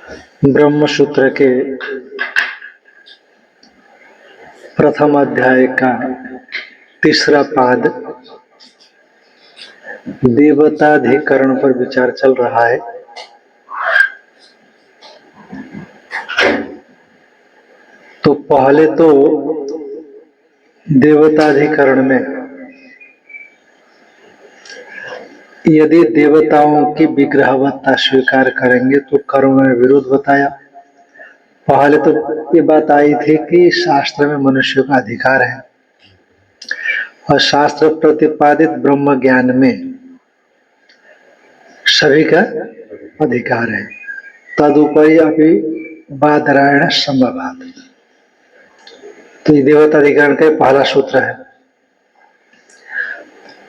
ब्रह्म सूत्र के प्रथम अध्याय का तीसरा पाद देवताधिकरण पर विचार चल रहा है। तो पहले तो देवताधिकरण में यदि देवताओं की विग्रहवत्ता स्वीकार करेंगे तो कर्म में विरोध बताया। पहले तो ये बात आई थी कि शास्त्र में मनुष्य का अधिकार है और शास्त्र प्रतिपादित ब्रह्म ज्ञान में सभी का अधिकार है। तदुपरि अभी बादरायण संभवात, तो ये देवताधिकरण का पहला सूत्र है।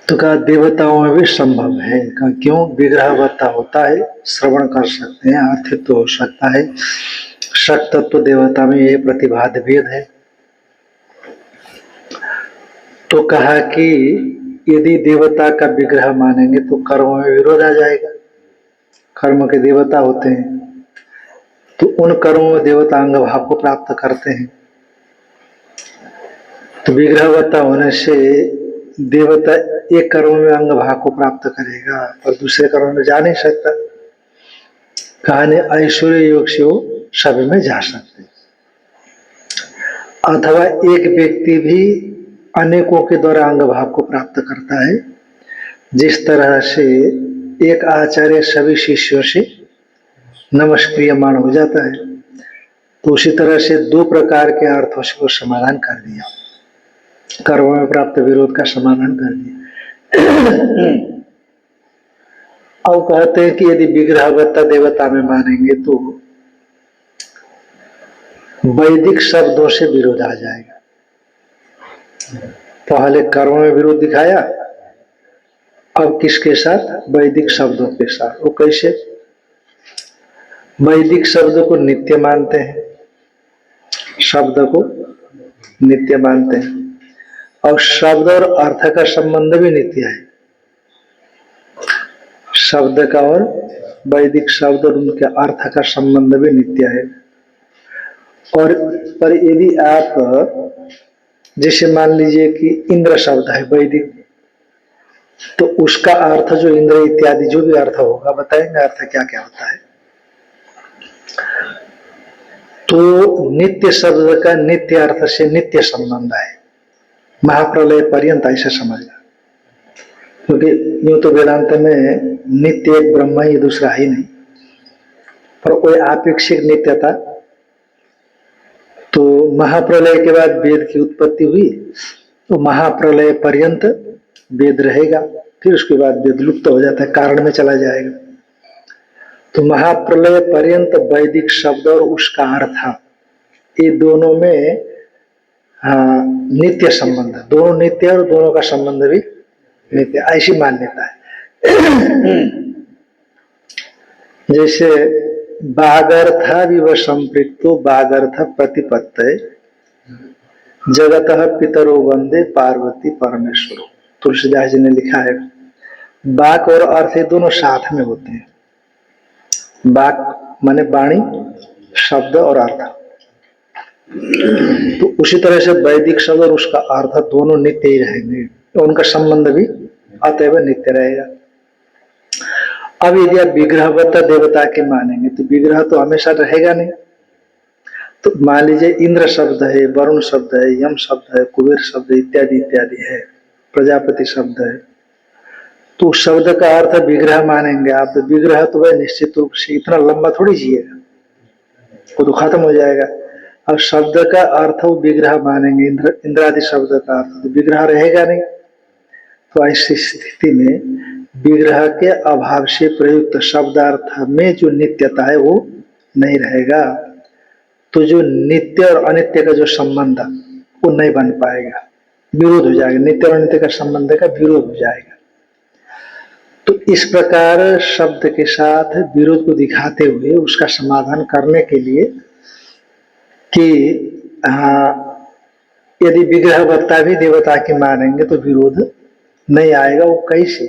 तो कहा देवताओं में भी संभव है। कहा क्यों? विग्रहवत्ता होता है, श्रवण कर सकते हैं, अर्थित्व हो सकता है। शक्त तत्व देवता में ये प्रतिभाद भेद है। तो कहा कि यदि देवता का विग्रह मानेंगे तो कर्म में विरोध आ जाएगा। कर्म के देवता होते हैं तो उन कर्मों में देवता अंग भाव को प्राप्त करते हैं। तो विग्रहवत्ता होने से देवता एक कर्म में अंग भाव को प्राप्त करेगा और दूसरे कर्म में जा नहीं सकता। कहानी ऐश्वर्य योग से वो सभी में जा सकते। अथवा एक व्यक्ति भी अनेकों के द्वारा अंग भाव को प्राप्त करता है। जिस तरह से एक आचार्य सभी शिष्यों से नमस्क्रियमाण हो जाता है, तो उसी तरह से दो प्रकार के अर्थों से वो समाधान कर दिया, कर्म में प्राप्त विरोध का समाधान कर दिया। अब कहते हैं कि यदि विग्रहवत्ता देवता में मानेंगे तो वैदिक शब्दों से विरोध आ जाएगा। पहले कर्म में विरोध दिखाया, अब किसके साथ? वैदिक शब्दों के साथ। वो कैसे? वैदिक शब्द को नित्य मानते हैं, शब्द को नित्य मानते हैं और शब्द और अर्थ का संबंध भी नित्य है। शब्द का और वैदिक शब्द और उनके अर्थ का संबंध भी नित्य है। और पर यदि आप जैसे मान लीजिए कि इंद्र शब्द है वैदिक, तो उसका अर्थ जो इंद्र इत्यादि जो भी अर्थ होगा, बताएंगे अर्थ क्या क्या होता है। तो नित्य शब्द का नित्य अर्थ से नित्य संबंध है, महाप्रलय पर्यंत ऐसे समझना। क्योंकि यूं तो वेदांत में नित्य एक ब्रह्म ही, दूसरा ही नहीं, पर कोई आपेक्षिक नित्यता। तो महाप्रलय के बाद वेद की उत्पत्ति हुई, तो महाप्रलय पर्यंत वेद रहेगा, फिर उसके बाद वेद लुप्त हो जाता है, कारण में चला जाएगा। तो महाप्रलय पर्यंत वैदिक शब्द और उसका अर्थ, ये दोनों में नित्य संबंध, दोनों नित्य और दोनों का संबंध भी नित्य, ऐसी मान्यता है। जैसे बागर्थ विव संपृक्तो बागर्थ प्रतिपत्तये जगतः पितरो वंदे पार्वती परमेश्वरो। तुलसीदास जी ने लिखा है, बाक और अर्थ ये दोनों साथ में होते हैं। बाक माने वाणी, शब्द और अर्थ। तो उसी तरह से वैदिक शब्द और उसका अर्थ दोनों नित्य ही रहेंगे, तो उनका संबंध भी अतएव नित्य रहेगा। अब यदि आप विग्रहवत्ता देवता के मानेंगे तो विग्रह तो हमेशा रहेगा नहीं। तो मान लीजिए इंद्र शब्द है, वरुण शब्द है, यम शब्द है, कुबेर शब्द इत्यादि इत्यादि है, प्रजापति शब्द है, तो उस शब्द का अर्थ विग्रह मानेंगे आप, तो विग्रह तो वह निश्चित रूप से इतना लंबा थोड़ी जिएगा, वो तो खत्म हो जाएगा। अब शब्द का अर्थ वो विग्रह मानेंगे, इंद्रादि शब्द का अर्थ, तो विग्रह रहेगा नहीं। तो ऐसी स्थिति में विग्रह के अभाव से प्रयुक्त शब्दार्थ में जो नित्यता है वो नहीं रहेगा। तो जो नित्य और अनित्य का जो संबंध वो नहीं बन पाएगा, विरोध हो जाएगा, नित्य और अनित्य का संबंध का विरोध हो जाएगा। तो इस प्रकार शब्द के साथ विरोध को दिखाते हुए उसका समाधान करने के लिए कि यदि विग्रहवत्ता भी देवता की मानेंगे तो विरोध नहीं आएगा। वो कैसे?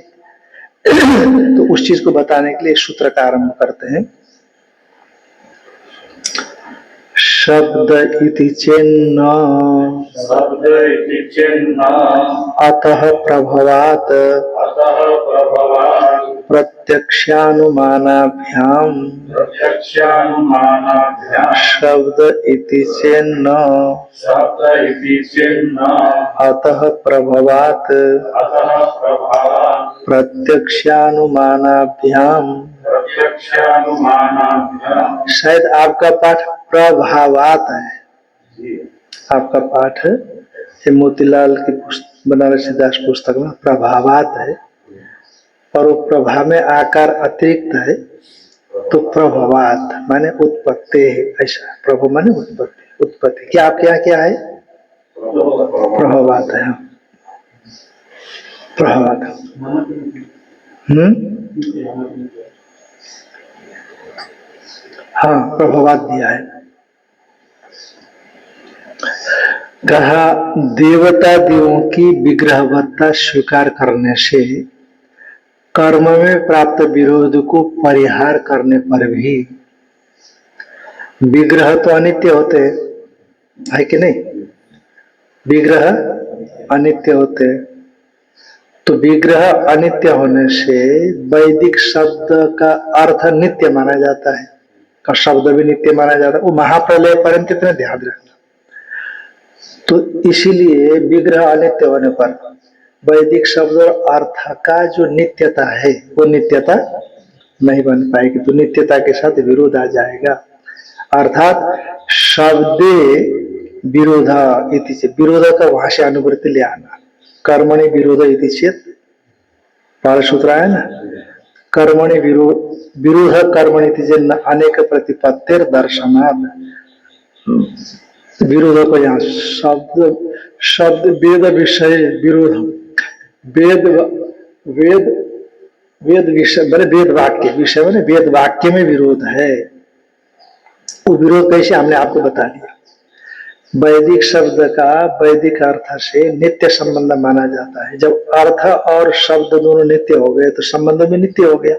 तो उस चीज को बताने के लिए सूत्र का आरंभ करते हैं। शब्द इति चेन्न अतः प्रभवात् प्रत्यक्षानुमानाभ्याम शब्द इति चेन्न अतः प्रभवात् प्रत्यक्षानुमानाभ्याम। शायद आपका पाठ प्रभावात है, आपका पाठ ये मोतीलाल की बनारसी दास पुस्तक में प्रभावात है, और वो प्रभा में आकार अतिरिक्त है, तो प्रभवात माने उत्पत्ति है। ऐसा प्रभु माने उत्पत्ति, उत्पत्ति क्या आपके यहाँ क्या है? प्रभावात है, प्रभावात। हाँ, प्रभावात दिया है। कहा देवता देवों की विग्रहवत्ता स्वीकार करने से कर्म में प्राप्त विरोध को परिहार करने पर भी विग्रह तो अनित्य होते है कि नहीं? विग्रह अनित्य होते, तो विग्रह अनित्य होने से वैदिक शब्द का अर्थ नित्य माना जाता है, का शब्द भी नित्य माना जाता है। वो महाप्रलय पर्यंत इतना ध्यान रखना। तो इसीलिए विग्रह अनित्य होने पर वैदिक शब्द और अर्थ का जो नित्यता है वो नित्यता नहीं बन पाएगी, तो नित्यता के साथ विरोध आ जाएगा। अर्थात शब्दे विरोधा इति से, विरोध का वहां से अनुवृत्ति ले आना। कर्मणि विरोध इति चेत पालसूत्र है ना, कर्मणि विरोध कर्मणि इति चेत अनेक प्रतिपत्तिर दर्शनात्। विरोध को यहाँ शब्द वेद विषय विरोध, वेद विषय मैंने वेद वाक्य, विषय मैंने वेद वाक्य में विरोध है। वो विरोध कैसे हमने आपको बता दिया। वैदिक शब्द का वैदिक अर्थ से नित्य संबंध माना जाता है। जब अर्थ और शब्द दोनों नित्य हो गए तो संबंध भी नित्य हो गया।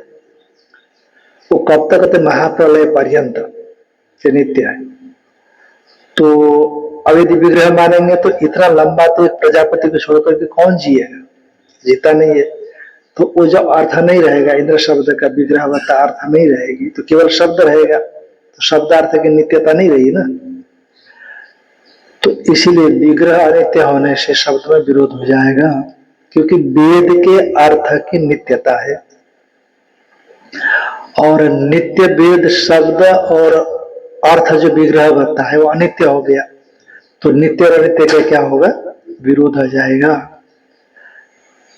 वो कब तक? महाप्रलय पर्यंत से नित्य है। तो अब यदि विग्रह मानेंगे तो इतना लंबा तो एक प्रजापति को छोड़कर के कौन जिएगा? जीता नहीं है। तो वो जब अर्थ नहीं रहेगा, इंद्र शब्द का विग्रहवत्ता अर्थ नहीं रहेगी, तो केवल शब्द रहेगा, तो शब्दार्थ की नित्यता नहीं रही ना। तो इसीलिए विग्रह अनित्य होने से शब्द में विरोध हो जाएगा, क्योंकि वेद के अर्थ की नित्यता है, और नित्य वेद शब्द और अर्थ जो विग्रहवत्ता है वो अनित्य हो गया, तो नित्य और अनित्य का क्या होगा? विरोध हो जाएगा।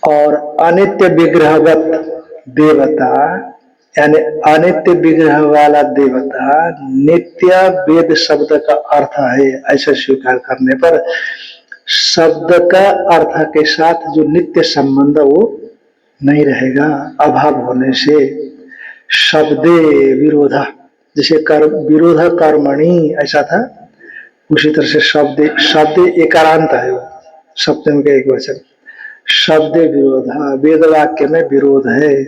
और अनित्य विग्रहवत देवता यानी अनित्य विग्रह वाला देवता नित्य वेद शब्द का अर्थ है, ऐसा स्वीकार करने पर शब्द का अर्थ के साथ जो नित्य संबंध वो नहीं रहेगा। अभाव होने से शब्दे विरोधा, जैसे विरोध कर्मणि ऐसा था, उसी तरह से शब्द एकारांत है, वो सप्तम का एक वचन। शब्द विरोधा, वेद वाक्य में विरोध है,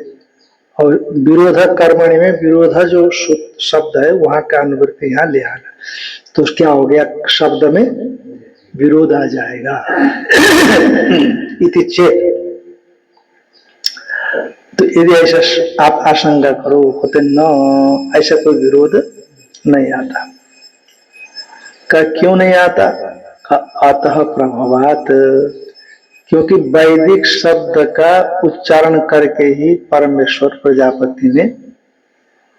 और विरोध कर्मणि में विरोध जो शब्द है वहां का अनुवृत्ति यहाँ ले आना, तो क्या हो गया? शब्द में विरोध आ जाएगा। इति चेत, तो यदि ऐसा आप आशंका करो होते न, ऐसा कोई विरोध नहीं आता। का क्यों नहीं आता? का अतः प्रभावात, क्योंकि वैदिक शब्द का उच्चारण करके ही परमेश्वर प्रजापति ने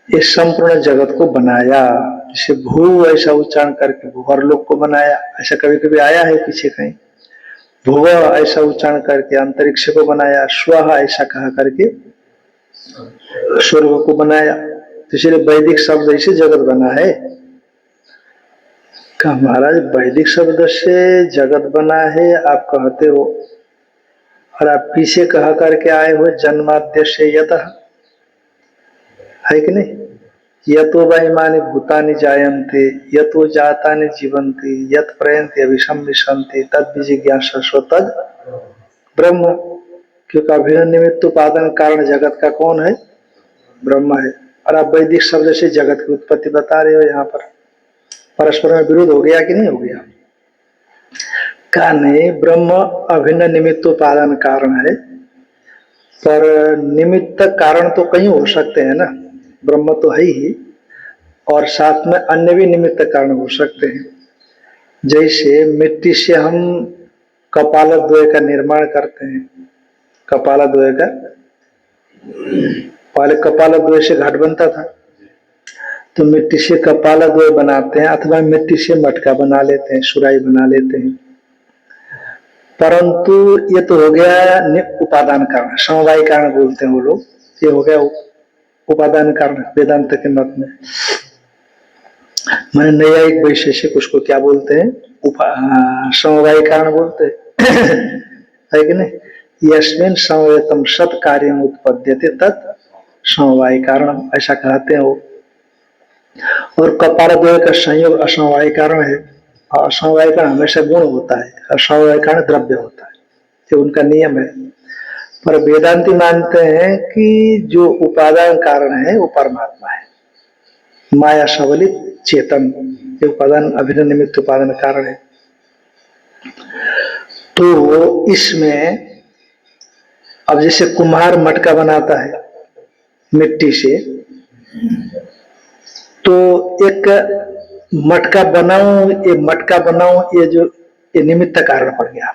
इस संपूर्ण जगत को बनाया। जैसे भू ऐसा उच्चारण करके भूवर्लोक को बनाया, ऐसा कभी कभी आया है पीछे कहीं। भुव ऐसा उच्चारण करके अंतरिक्ष को बनाया, स्व ऐसा कहा करके स्वर्ग को बनाया। तो इसलिए वैदिक शब्द ऐसे जगत बना है। कहा महाराज वैदिक शब्द से जगत बना है आप कहते हो, और आप पीछे कहा करके आए हो जन्माद्य से यतः, है कि नहीं? यतो वैमानि भूतानि जायन्ते, यतो जातानि जीवन्ति, यत प्रयन्ति अभिसंविशन्ति, तद विजिज्ञासस्व तद ब्रह्म। क्योंकि अभिन्न निमित्त उपादान कारण जगत का कौन है? ब्रह्म है। और आप वैदिक शब्द से जगत की उत्पत्ति बता रहे हो यहाँ पर। परस्पर में विरोध हो गया कि नहीं हो गया? कहा नहीं, ब्रह्म अभिन्न निमित्तोपादान कारण है, पर निमित्त कारण तो कहीं हो सकते हैं ना, ब्रह्म तो है ही, और साथ में अन्य भी निमित्त कारण हो सकते हैं। जैसे मिट्टी से हम कपालद्वय का निर्माण करते हैं, कपालद्वय का, पहले कपालद्वय से घट बनता था, तो मिट्टी से कपालद्वय बनाते हैं, अथवा मिट्टी से मटका बना लेते हैं, सुराई बना लेते हैं। परंतु ये तो हो गया उपादान कारण, समवाय कारण बोलते हैं वो लोग, ये हो गया उपादान कारण वेदांत के मत में। मैंने नैयायिक वैशेषिक उसको क्या बोलते हैं? समवाय कारण बोलते है कि नहीं? यस्मिन् समवेतम सत कार्यम उत्पद्यते तत् समवाय कारण, ऐसा कहते हैं वो। और कपालद्वय का संयोग असमवाय कारण है, और असमवाय कारण हमेशा गुण होता है, असमवाय कारण द्रव्य होता है, ये उनका नियम है। पर वेदांती मानते हैं कि जो उपादान कारण है वो परमात्मा है, माया सबलित चेतन, ये उपादान अभिन्न निमित्त उपादान कारण है। तो इसमें अब जैसे कुम्हार मटका बनाता है मिट्टी से, तो एक मटका बनाऊं, ये मटका बनाऊं, ये जो ये निमित्त कारण पड़ गया,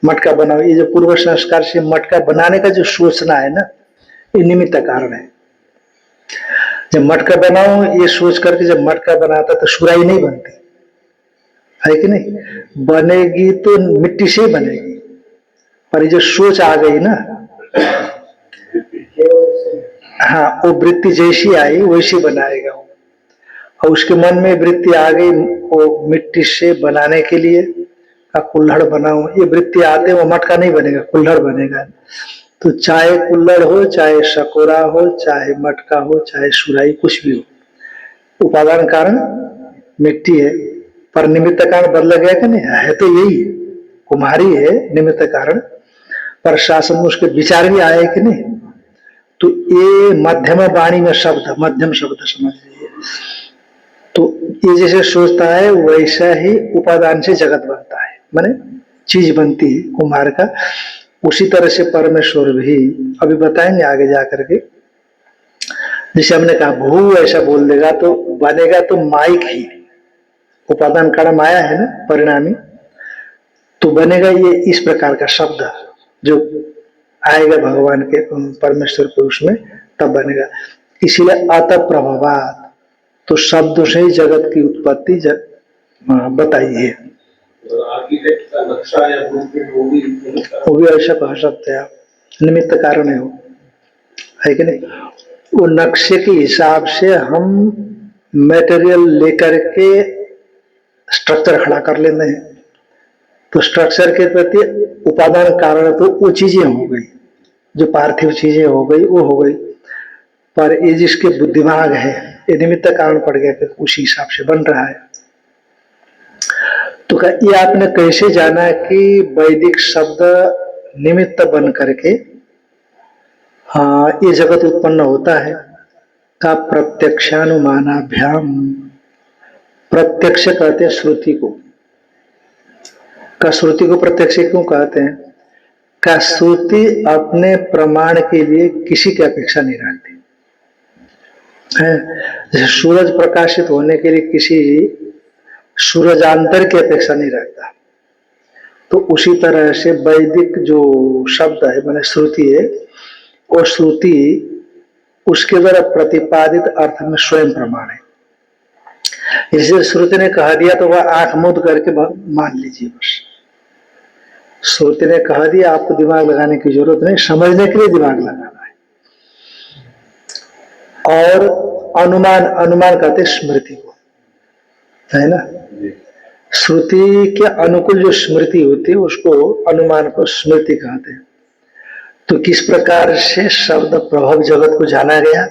मटका बनाओ, ये जो पूर्व संस्कार से मटका बनाने का जो सोचना है ना, ये निमित्त कारण है। जब मटका बनाओ ये सोच करके जब मटका बनाता तो सुराई नहीं बनती है कि नहीं? बनेगी तो मिट्टी से ही बनेगी, पर ये जो सोच आ गई ना, हाँ, वो वृत्ति जैसी आई वैसी बनाएगा वो, और उसके मन में वृत्ति आ गई वो मिट्टी से बनाने के लिए, का कुल्हड़ बनाओ, ये वृत्ति आते वो मटका नहीं बनेगा, कुल्हड़ बनेगा। तो चाहे कुल्हड़ हो, चाहे सकोरा हो, चाहे मटका हो, चाहे सुराई, कुछ भी हो, उपादान कारण मिट्टी है, पर निमित्त कारण बदल गया कि नहीं? है तो यही कुम्हारी है निमित्त कारण, पर शासन में उसके विचार भी आए कि नहीं? तो ये मध्यम वाणी में शब्द, मध्यम शब्द समझ लीजिए। तो ये जैसे सोचता है वैसा ही उपादान से जगत बनता है, माने चीज बनती है कुम्हार का, उसी तरह से परमेश्वर भी, अभी बताएंगे आगे जाकर के। जैसे हमने कहा भू ऐसा बोल देगा तो बनेगा तो माइक ही, उपादान कारण माया है ना, परिणामी, तो बनेगा ये इस प्रकार का शब्द जो आएगा भगवान के परमेश्वर के उसमें, तब बनेगा। इसीलिए अत प्रभावात, तो शब्दों से ही जगत की उत्पत्ति बताई है। आर्किटेक्ट का नक्शा या ब्लूप्रिंट वो भी ऐसा कह सकते हैं आप, निमित्त कारण है वो, है कि नहीं? वो नक्शे के हिसाब से हम मटेरियल लेकर के स्ट्रक्चर खड़ा कर लेते हैं, तो स्ट्रक्चर के प्रति उपादान कारण तो वो चीजें हो गई, जो पार्थिव चीजें हो गई वो हो गई, पर ये जिसके बुद्धिमाग है ये निमित्त कारण पड़ गया कि उसी हिसाब से बन रहा है। तो ये आपने कैसे जाना कि वैदिक शब्द निमित्त बन करके ये जगत उत्पन्न होता है? का प्रत्यक्षानुमानाभ्याम, प्रत्यक्ष कहते हैं श्रुति को, का श्रुति को प्रत्यक्ष क्यों कहते हैं? का श्रुति अपने प्रमाण के लिए किसी की अपेक्षा नहीं रखती है। जैसे सूरज प्रकाशित होने के लिए किसी सूरजांतर की अपेक्षा नहीं रखता, तो उसी तरह से वैदिक जो शब्द है मैंने श्रुति है, और श्रुति उसके द्वारा प्रतिपादित अर्थ में स्वयं प्रमाण है। जैसे श्रुति ने कह दिया तो वह आंख मूंद करके मान लीजिए, बस श्रुति ने कह दिया, आपको दिमाग लगाने की जरूरत नहीं, समझने के लिए दिमाग लगाना है। और अनुमान, अनुमान कहते स्मृति को, है ना? श्रुति के अनुकूल जो स्मृति होती है उसको अनुमान को स्मृति कहते हैं। तो किस प्रकार से शब्द प्रभाव जगत को जाना गया?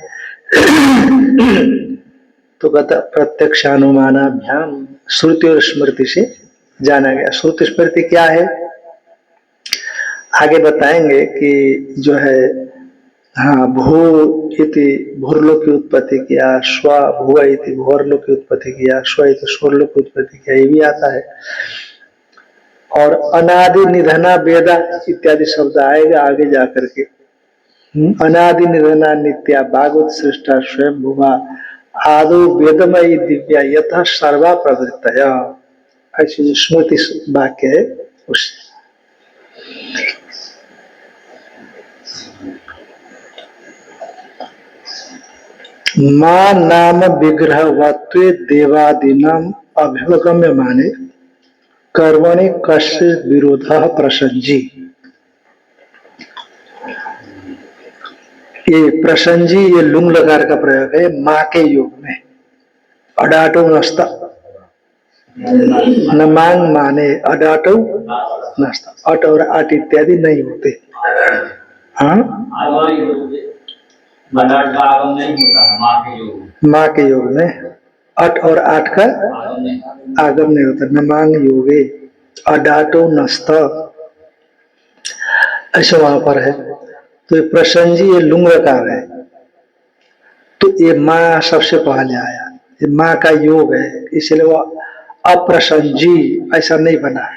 तो कहता प्रत्यक्ष अनुमानाभ्याम, श्रुति और स्मृति से जाना गया। श्रुति स्मृति क्या है आगे बताएंगे कि जो है हाँ, भू इति भूर्लोक की उत्पत्ति किया, स्व भुव इति भूर्लोक की उत्पत्ति किया, स्व इति स्वर्लोक की उत्पत्ति किया, ये भी आता है। और अनादि निधना वेदा इत्यादि शब्द आएगा आगे जाकर के। अनादि निधना नित्या भागवत सृष्टा स्वयं भुवा आदो वेदमयी दिव्या यथा सर्वा प्रवृत्तया, ऐसी जो स्मृति वाक्य है उससे। मां नाम विग्रहवत्वे देवादीनाम अभिवगम्य माने कर्मणि कश्चित् विरोधः प्रसंजी। ये प्रसंजी ये लुंग लकार का प्रयोग है मां के योग में। अडाटो नस्ता न मांग माने अडाटो नस्ता, अट और आट इत्यादि नहीं होते। हाँ, माँ के योग में अट और आठ का आगम नहीं होता। न मांग योगे अडाटो नस्त, ऐसे वहां पर है। तो ये प्रसंजी ये लुंग लकार है, तो ये माँ सबसे पहले आया, ये माँ का योग है, इसलिए वो अप्रसंजी ऐसा नहीं बना।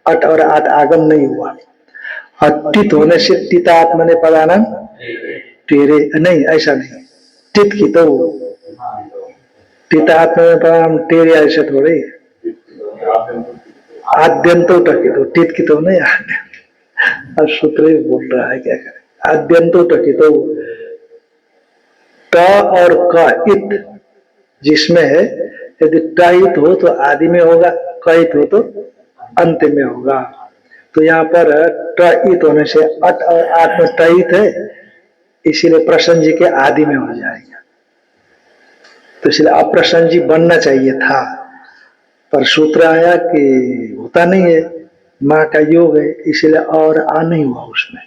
अट और आठ आगम नहीं हुआ। और टित होने से टितात्म ने पदाना तेरे नहीं, ऐसा नहीं। टित की तो टितात्म में पदान तेरे, ऐसे थोड़े। आद्यंतो टकित हो, टित की तो नहीं। अब सूत्र ही बोल रहा है, क्या करें। आद्यंतो टकित हो, ट और क इत जिसमें है, यदि टित हो तो आदि में होगा, कित हो तो अंत में होगा। तो यहाँ पर टित होने से अट और आठ में टित है, इसीलिए प्रसंजी के आदि में हो जाएगा। तो इसलिए अप्रसंजी बनना चाहिए था, पर सूत्र आया कि होता नहीं है, माँ का योग है, इसलिए और आ नहीं हुआ उसमें।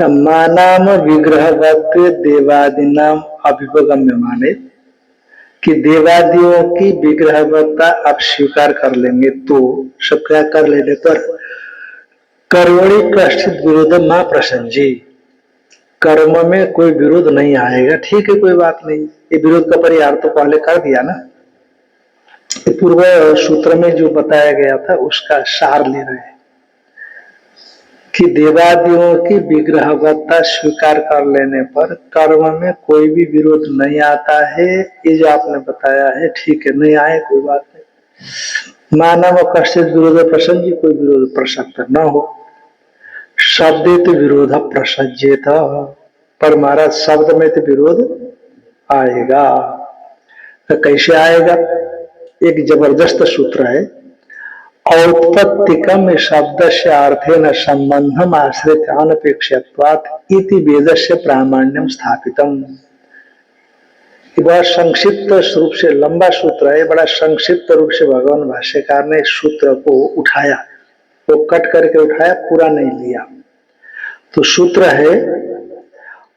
मानाम विग्रहवत देवादिनाम अभिपगम्य माने कि देवादियों की विग्रहवत्ता आप स्वीकार कर लेंगे तो सब क्या कर लेने पर कर्मणि कश्चित् विरोध मां प्रसंजी, कर्म में कोई विरोध नहीं आएगा। ठीक है, कोई बात नहीं, ये विरोध का परिहार तो पहले कर दिया ना। पूर्व सूत्र में जो बताया गया था उसका सार ले रहे हैं कि देवादियों की विग्रहवत्ता स्वीकार कर लेने पर कर्म में कोई भी विरोध नहीं आता है। ये जो आपने बताया है ठीक है, नहीं आए कोई बात नहीं। मानव कश्चित विरोध प्रसंगी, कोई विरोध प्रसक्त न हो। शब्द विरोध प्रसज्जेत, पर महाराज शब्द में तो विरोध आएगा। तो कैसे आएगा? एक जबरदस्त सूत्र है, औत्पत्तिकम शब्द से अर्थेन संबंधम आश्रित अनपेक्षत्वात् इति वेदस्य प्रामाण्यम स्थापितम। बड़ा संक्षिप्त रूप से, लंबा सूत्र है, बड़ा संक्षिप्त रूप से भगवान भाष्यकार ने इस सूत्र को उठाया, वो कट करके उठाया, पूरा नहीं लिया। तो सूत्र है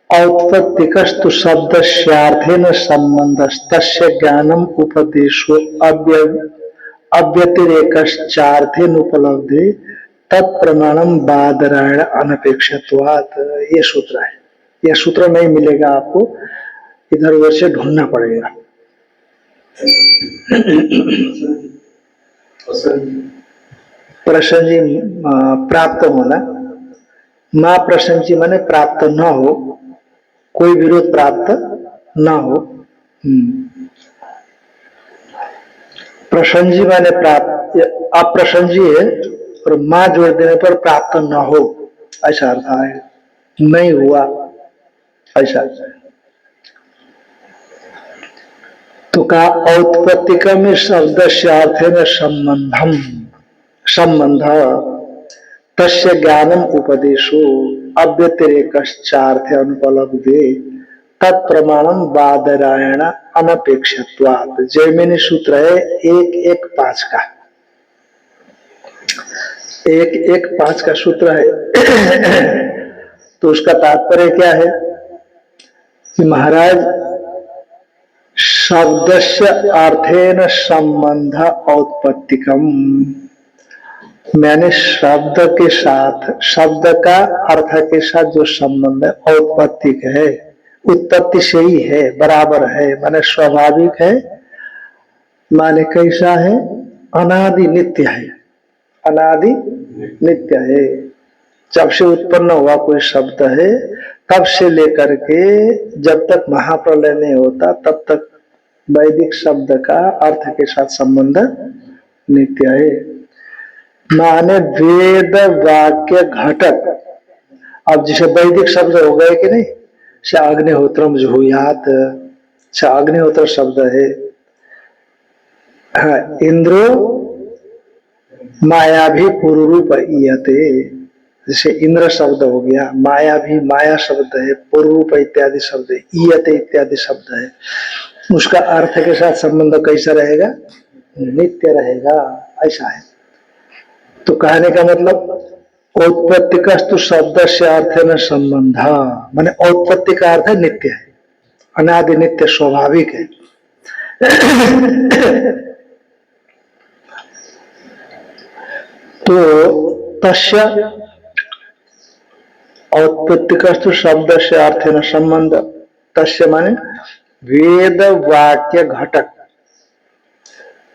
औत्पत्तिकस्तु शब्दस्यार्थेन संबंधस्तस्य ज्ञानम उपदेशो अव्यतिरेकश्चार्थेन उपलब्धि तत्प्रमाणम बादरायण अनपेक्षत्वात्। ये सूत्र है, यह सूत्र नहीं मिलेगा आपको, इधर उधर से ढूंढना पड़ेगा। प्रसंजी प्राप्त होना, मां प्रसंजी माने प्राप्त न हो, कोई विरोध प्राप्त न हो। प्रसंजी माने प्राप्त, अप्रसंजी है और मां जोड़ देने पर प्राप्त न हो, ऐसा अर्थ है, नहीं हुआ ऐसा। तो कहा औत्पत्तिका में शब्द से अर्थ है संबंधम, संबंध तस्य ज्ञानम उपदेशो अव्यतिरेकश्चार्थ अनुपलब्धे तत्प्रमाणम बादरायण अनपेक्षत्वात्। जैमिनी सूत्र है 1:1:5 का, 1:1:5 का सूत्र है। तो उसका तात्पर्य क्या है कि महाराज शब्दस्य अर्थेन संबंध औत्पत्तिकम, मैंने शब्द के साथ, शब्द का अर्थ के साथ जो संबंध है औत्पत्तिक है, उत्पत्ति से ही है, बराबर है, माने स्वाभाविक है, माने कैसा है, अनादि नित्य है, अनादि नित्य है। जब से उत्पन्न हुआ कोई शब्द है तब से लेकर के जब तक महाप्रलय नहीं होता तब तक वैदिक शब्द का अर्थ के साथ संबंध नित्य है। माने वेद वाक्य घटक। अब जैसे वैदिक शब्द हो गए कि नहीं, से अग्निहोत्रम जुहुयात, से अग्निहोत्र शब्द है। हाँ, इंद्रो माया भी पूर्वरूप ईयते, जैसे इंद्र शब्द हो गया, माया भी माया शब्द है, पूर्वरूप इत्यादि शब्द है, ईयते इत्यादि शब्द है। उसका अर्थ के साथ संबंध कैसा रहेगा, नित्य रहेगा, ऐसा है। तो कहने का मतलब औत्पत्तिकस्तु शब्द से अर्थ न संबंध, माने औत्पत्ति का अर्थ है नित्य है, अनादि नित्य स्वाभाविक है। तो तस्य औत्पत्तिकस्तु शब्द से अर्थ न संबंध, तस्य माने वेद वाक्य घटक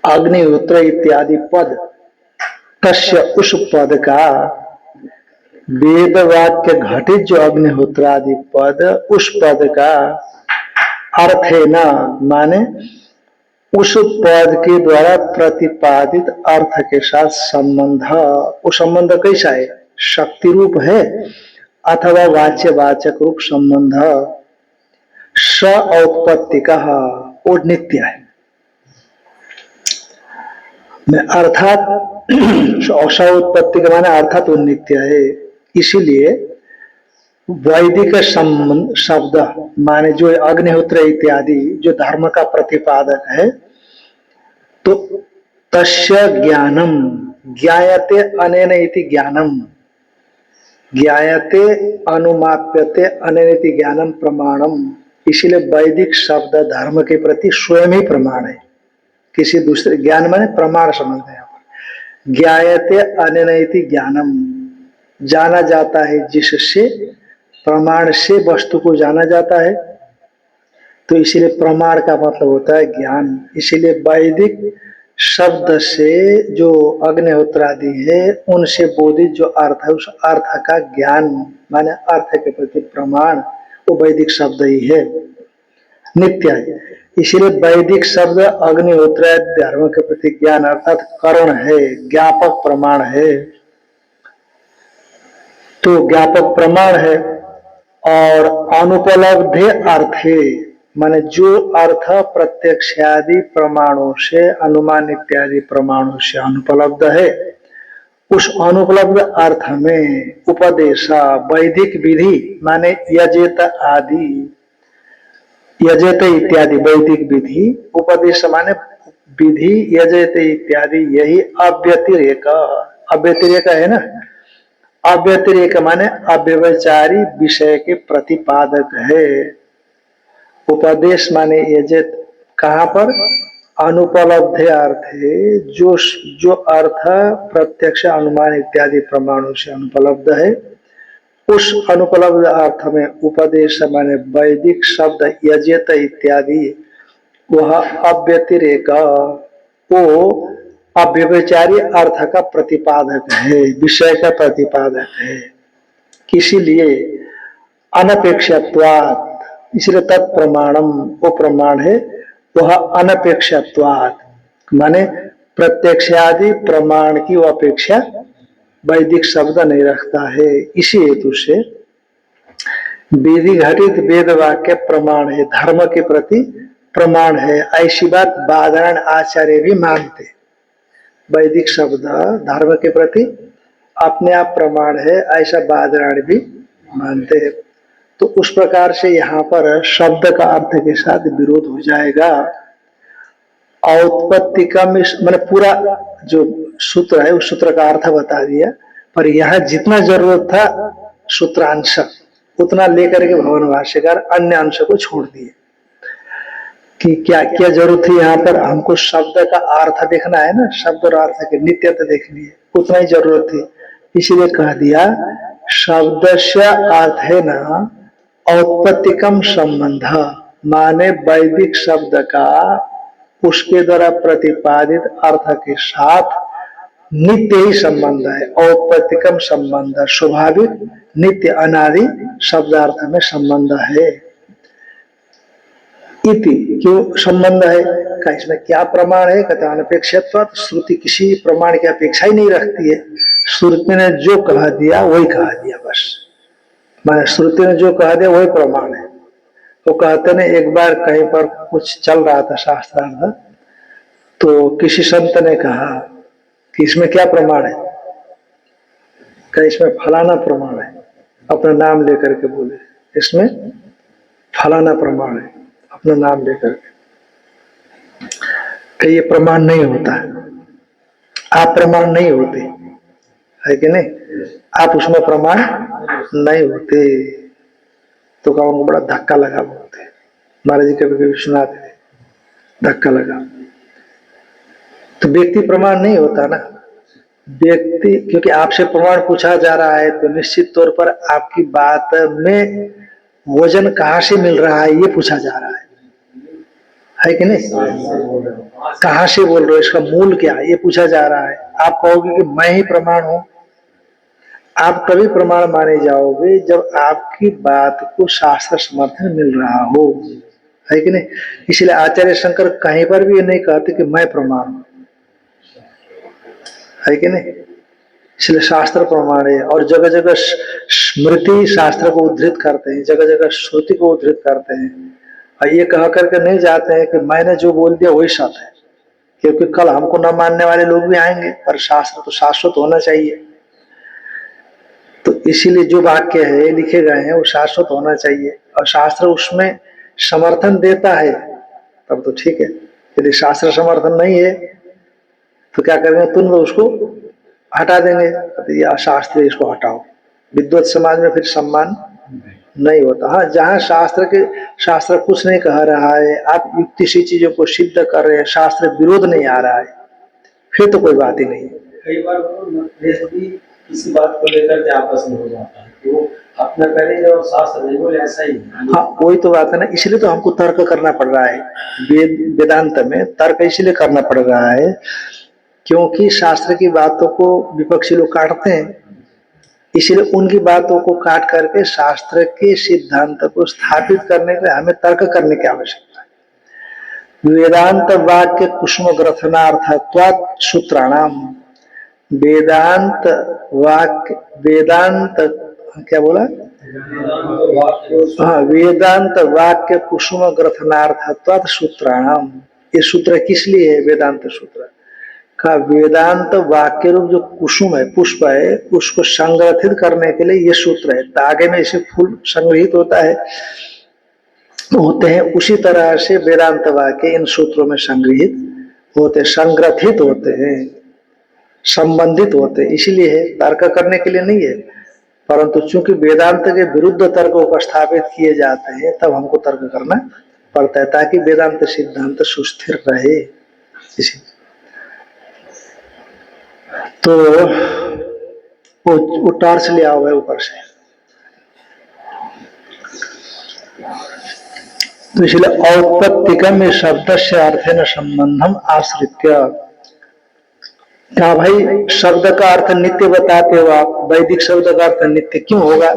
अग्निहोत्र इत्यादि पद, तस्य उस पद का, वेद वाक्य घटित जो अग्निहोत्र आदि पद, उस पद का अर्थ है ना, माने उस पद के द्वारा प्रतिपादित अर्थ के साथ संबंध। वो संबंध कैसा है, शक्ति रूप है अथवा वाच्य वाचक रूप संबंध, स औत्पत्ति का वो नित्य है। अर्थात स उत्पत्ति का माने अर्थात वो नित्य है। इसीलिए वैदिक शब्द माने जो अग्निहोत्र इत्यादि जो धर्म का प्रतिपादक है, तो तस्य ज्ञानम ज्ञायते अनेन इति ज्ञानम, ज्ञायते अनुमाप्यते अनेन इति ज्ञानम प्रमाणम। इसीलिए वैदिक शब्द धर्म के प्रति स्वयं ही प्रमाण है, किसी दूसरे, ज्ञान माने प्रमाण समझते हैं। ज्ञायते अनेन इति ज्ञानम, जाना जाता है जिससे, प्रमाण से वस्तु को जाना जाता है, तो इसीलिए प्रमाण का मतलब होता है ज्ञान। इसीलिए वैदिक शब्द से जो अग्निहोत्र आदि है उनसे बोधित जो अर्थ है उस अर्थ का ज्ञान, माने अर्थ के प्रति प्रमाण, वो वैदिक शब्द ही है, नित्य है। इसीलिए वैदिक शब्द अग्निहोत्र धर्म के प्रति ज्ञान अर्थात करण है, ज्ञापक प्रमाण है। तो ज्ञापक प्रमाण है और अनुपलब्धे अर्थे, माने जो अर्थ प्रत्यक्षादि प्रमाणों से, अनुमान इत्यादि प्रमाणों से अनुपलब्ध है, उस अनुपलब्ध अर्थ में उपदेशा वैदिक विधि माने यजेत आदि, यजेत इत्यादि वैदिक विधि, उपदेश माने विधि, यजेत इत्यादि यही अव्यतिरेक, अव्यतिरेक है ना, अव्यतिरेक माने अव्यभिचारी विषय के प्रतिपादक है। उपदेश माने यजेत कहाँ पर, अनुपलब्ध अर्थ है, जो अर्थ प्रत्यक्ष अनुमान इत्यादि प्रमाणों से अनुपलब्ध है, उस अनुपलब्ध अर्थ में उपदेश माने वैदिक शब्द यजेत इत्यादि वह अव्यतिरेक, वो अव्यभिचारी अर्थ का प्रतिपादक है, विषय का प्रतिपादक है। इसीलिए अनपेक्षत्वात्, इसलिए तत्प्रमाणम, वो प्रमाण है वह अनपेक्षत्वात्, माने प्रत्यक्षादि प्रमाण की वो अपेक्षा वैदिक शब्द नहीं रखता है। इसी हेतु से विधि घटित वेद वाक्य प्रमाण है, धर्म के प्रति प्रमाण है, ऐसी बात बादरायण आचार्य भी मानते। वैदिक शब्द धर्म के प्रति अपने आप प्रमाण है, ऐसा बादरायण भी मानते हैं। तो उस प्रकार से यहाँ पर शब्द का अर्थ के साथ विरोध हो जाएगा। औत्पत्ति का मैंने पूरा जो सूत्र है उस सूत्र का अर्थ बता दिया, पर यहाँ जितना जरूरत था सूत्रांश उतना लेकर के भवन भाष्यकार अन्य अंश को छोड़ दिए कि क्या क्या जरूरत थी। यहाँ पर हमको शब्द का अर्थ देखना है ना, शब्द और अर्थ की नित्यता देखनी है, उतना ही जरूरत थी, इसीलिए कह दिया शब्दस्य अर्थेन औत्पत्तिकम संबंध, माने वैदिक शब्द का उसके द्वारा प्रतिपादित अर्थ के साथ नित्य ही संबंध है। औत्पत्तिकम संबंध, स्वाभाविक नित्य अनादि शब्दार्थ में संबंध है। इति, क्यों संबंध है का, इसमें क्या प्रमाण है? कहते अनपेक्षित्व, श्रुति किसी प्रमाण की अपेक्षा ही नहीं रखती है। श्रुति ने जो कह दिया वही कह दिया, बस मैं श्रुति ने जो कह दिया वही प्रमाण है। तो कहते ने एक बार कहीं पर कुछ चल रहा था शास्त्रार्थ, तो किसी संत ने कहा कि इसमें क्या प्रमाण है? कहीं इसमें फलाना प्रमाण है, अपना नाम लेकर के बोले इसमें फलाना प्रमाण है, अपना नाम लेकर के। कि ये प्रमाण नहीं होता, आप प्रमाण नहीं होते, है कि नहीं? आप उसमें प्रमाण नहीं होते। तो का उनको बड़ा धक्का लगा, बोलते महाराज जी कभी कभी सुनाते थे, धक्का लगा। तो व्यक्ति प्रमाण नहीं होता ना, व्यक्ति, क्योंकि आपसे प्रमाण पूछा जा रहा है तो निश्चित तौर पर आपकी बात में वजन कहाँ से मिल रहा है ये पूछा जा रहा है कि नहीं? कहाँ से बोल रहे हो, इसका मूल क्या है ये पूछा जा रहा है। आप कहोगे कि मैं ही प्रमाण हूं, आप तभी प्रमाण माने जाओगे जब आपकी बात को शास्त्र समर्थन मिल रहा हो, है कि नहीं? इसलिए आचार्य शंकर कहीं पर भी ये नहीं कहते कि मैं प्रमाण हूं, है कि नहीं? इसलिए शास्त्र प्रमाण है। और जगह जगह स्मृति शास्त्र को उद्धृत करते हैं, जगह जगह श्रुति को उद्धृत करते हैं, और ये कह करके नहीं जाते हैं कि मैंने जो बोल दिया वही सत्य है, क्योंकि कल हमको न मानने वाले लोग भी आएंगे, पर शास्त्र तो शाश्वत होना चाहिए। तो इसीलिए जो वाक्य है लिखे गए हैं वो शाश्वत होना चाहिए, और शास्त्र उसमें समर्थन देता है तब तो ठीक है। यदि शास्त्र समर्थन नहीं है तो क्या करेंगे, तुम तो उसको हटा देंगे, तो ये अशास्त्र, इसको हटाओ। विद्वत समाज में फिर सम्मान नहीं होता। हाँ, जहाँ शास्त्र कुछ नहीं कह रहा है, आप युक्ति से चीजों को सिद्ध कर रहे हैं, शास्त्र विरोध नहीं आ रहा है, फिर तो कोई बात ही नहीं। कई बार भी किसी बात को लेकर के आपस में हो जाता है कि वो अपना करेंगे और शास्त्र नहीं बोले, ऐसा ही। हाँ, वही तो बात है ना, इसलिए तो हमको तर्क करना पड़ रहा है। वेदांत में तर्क इसलिए करना पड़ रहा है क्योंकि शास्त्र की बातों को विपक्षी लोग काटते हैं, इसलिए उनकी बातों को काट करके शास्त्र के सिद्धांत को स्थापित करने के लिए हमें तर्क करने की आवश्यकता है। वेदांत वाक्य कुसुम ग्रथनार्थत्वात् सूत्राणाम, वेदांत वाक्य, वेदांत क्या बोला? हाँ, वेदांत वाक्य कुसुम ग्रथनार्थत्वात् सूत्राणाम। ये सूत्र किस लिए है? वेदांत सूत्र का वेदांत वाक्य रूप जो कुसुम है, पुष्प है, उसको संग्रहित करने के लिए ये सूत्र है। धागे में इसे फूल संग्रहित होता है, होते हैं, उसी तरह से वेदांत वाक्य इन सूत्रों में संग्रहित होते, संग्रहित होते हैं, संबंधित होते हैं। इसीलिए है, तर्क करने के लिए नहीं है, परंतु चूंकि वेदांत के विरुद्ध तर्कों को स्थापित किए जाते हैं तब हमको तर्क करना पड़ता है, ताकि वेदांत सिद्धांत सुस्थिर रहे। इसी तो वो टॉर्च ले आओ है ऊपर से। तो इसलिए औत्पत्तिकम शब्द से अर्थेन संबंधम आश्रित्य, क्या भाई शब्द का अर्थ नित्य बताते हो आप, वैदिक शब्द का अर्थ नित्य क्यों होगा?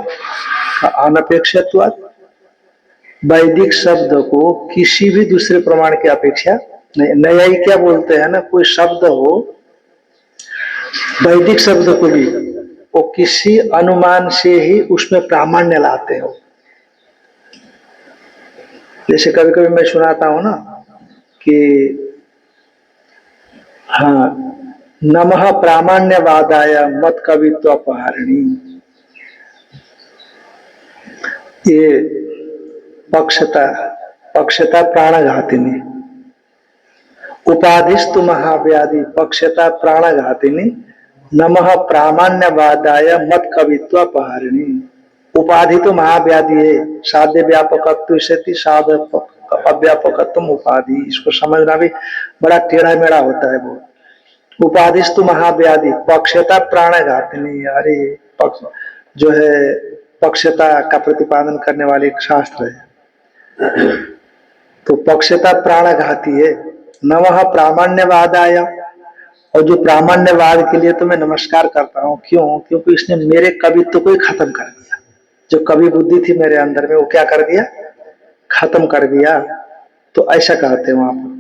अनपेक्षित्वात्, वैदिक शब्द को किसी भी दूसरे प्रमाण की अपेक्षा नहीं। न्यायी क्या बोलते हैं ना, कोई शब्द हो, वैदिक शब्द को भी वो किसी अनुमान से ही उसमें प्रामाण्य लाते हो। जैसे कभी कभी मैं सुनाता हूं ना कि हाँ, नमः प्रामाण्यवादाय मत कवित्वपहारिणी, ये पक्षता प्राणघातिनी, उपाधिस्तु महाव्याधि पक्षता प्राणघातिनी, नमः प्रामाण्यवादाय मत कवित्वपहारिणी। उपाधि तो महाव्याधि है, साध्य व्यापकत्व से साध्य अव्यापकत्व उपाधि, इसको समझना भी बड़ा टेढ़ा मेढ़ा होता है बहुत। उपाधिस्तु महाव्याधि पक्षता प्राणघातिनी। अरे पक्ष जो है पक्षता का प्रतिपादन करने वाले एक शास्त्र है। तो पक्षता प्राणघाती है। नमः प्रामाण्यवादाय, और जो प्रामाण्यवाद के लिए तो मैं नमस्कार करता हूँ। क्यों? क्योंकि इसने मेरे कवित्व को ही खत्म कर दिया। जो कवि बुद्धि थी मेरे अंदर में वो क्या कर दिया? खत्म कर दिया। तो ऐसा कहते हैं वहां पर।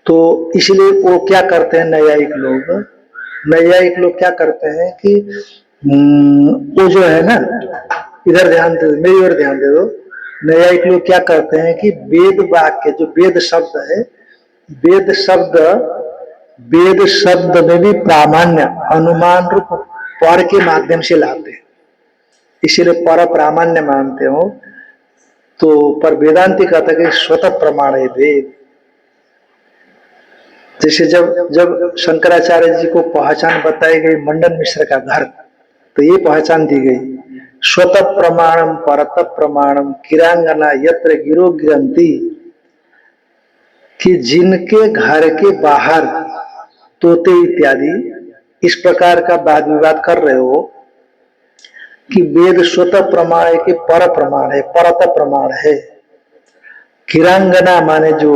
तो इसलिए वो क्या करते हैं नैयायिक लोग? नैयायिक लोग क्या करते हैं कि वो जो है ना, इधर ध्यान दे, मेरी ओर ध्यान दे दो। नैयायिक लोग क्या करते हैं कि वेद वाक्य, जो वेद शब्द है, वेद शब्द, वेद शब्द में भी प्रामाण्य अनुमान रूप पर के माध्यम से लाते हैं। इसीलिए पर प्रामाण्य मानते हो। तो पर वेदांति कहता है कि स्वतः प्रमाण है वेद। जैसे जब जब शंकराचार्य जी को पहचान बताई गई मंडन मिश्र का घर, तो ये पहचान दी गई, स्वतः प्रमाणम परत प्रमाणम किरांगना यत्र गिरो गिरंती, कि जिनके घर के बाहर तोते इत्यादि इस प्रकार का वाद विवाद कर रहे हो कि वेद स्वतः प्रमाण है कि पर प्रमाण है, परत प्रमाण है। किरांगना माने जो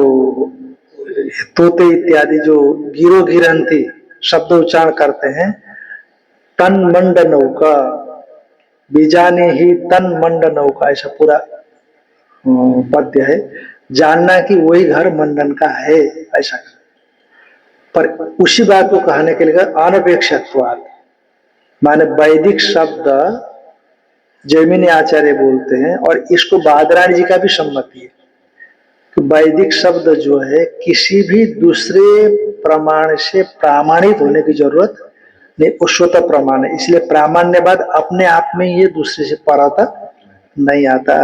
तोते इत्यादि जो गिरो गिरंती शब्द उच्चारण करते हैं, तन मंड नौका बीजाने ही तन मंड नौका, ऐसा पूरा पद्य है। जानना कि वही घर मंडन का है, ऐसा। पर उसी बात को कहने के लिए अनपेक्षत्वाद, माने वैदिक शब्द जैमिनी आचार्य बोलते हैं, और इसको बादरायण जी का भी सम्मति है कि वैदिक शब्द जो है किसी भी दूसरे प्रमाण से प्रामाणित होने की जरूरत नहीं, वो स्वतः प्रमाण है। इसलिए प्रामाण्यवाद अपने आप में ये दूसरे से पराता नहीं आता।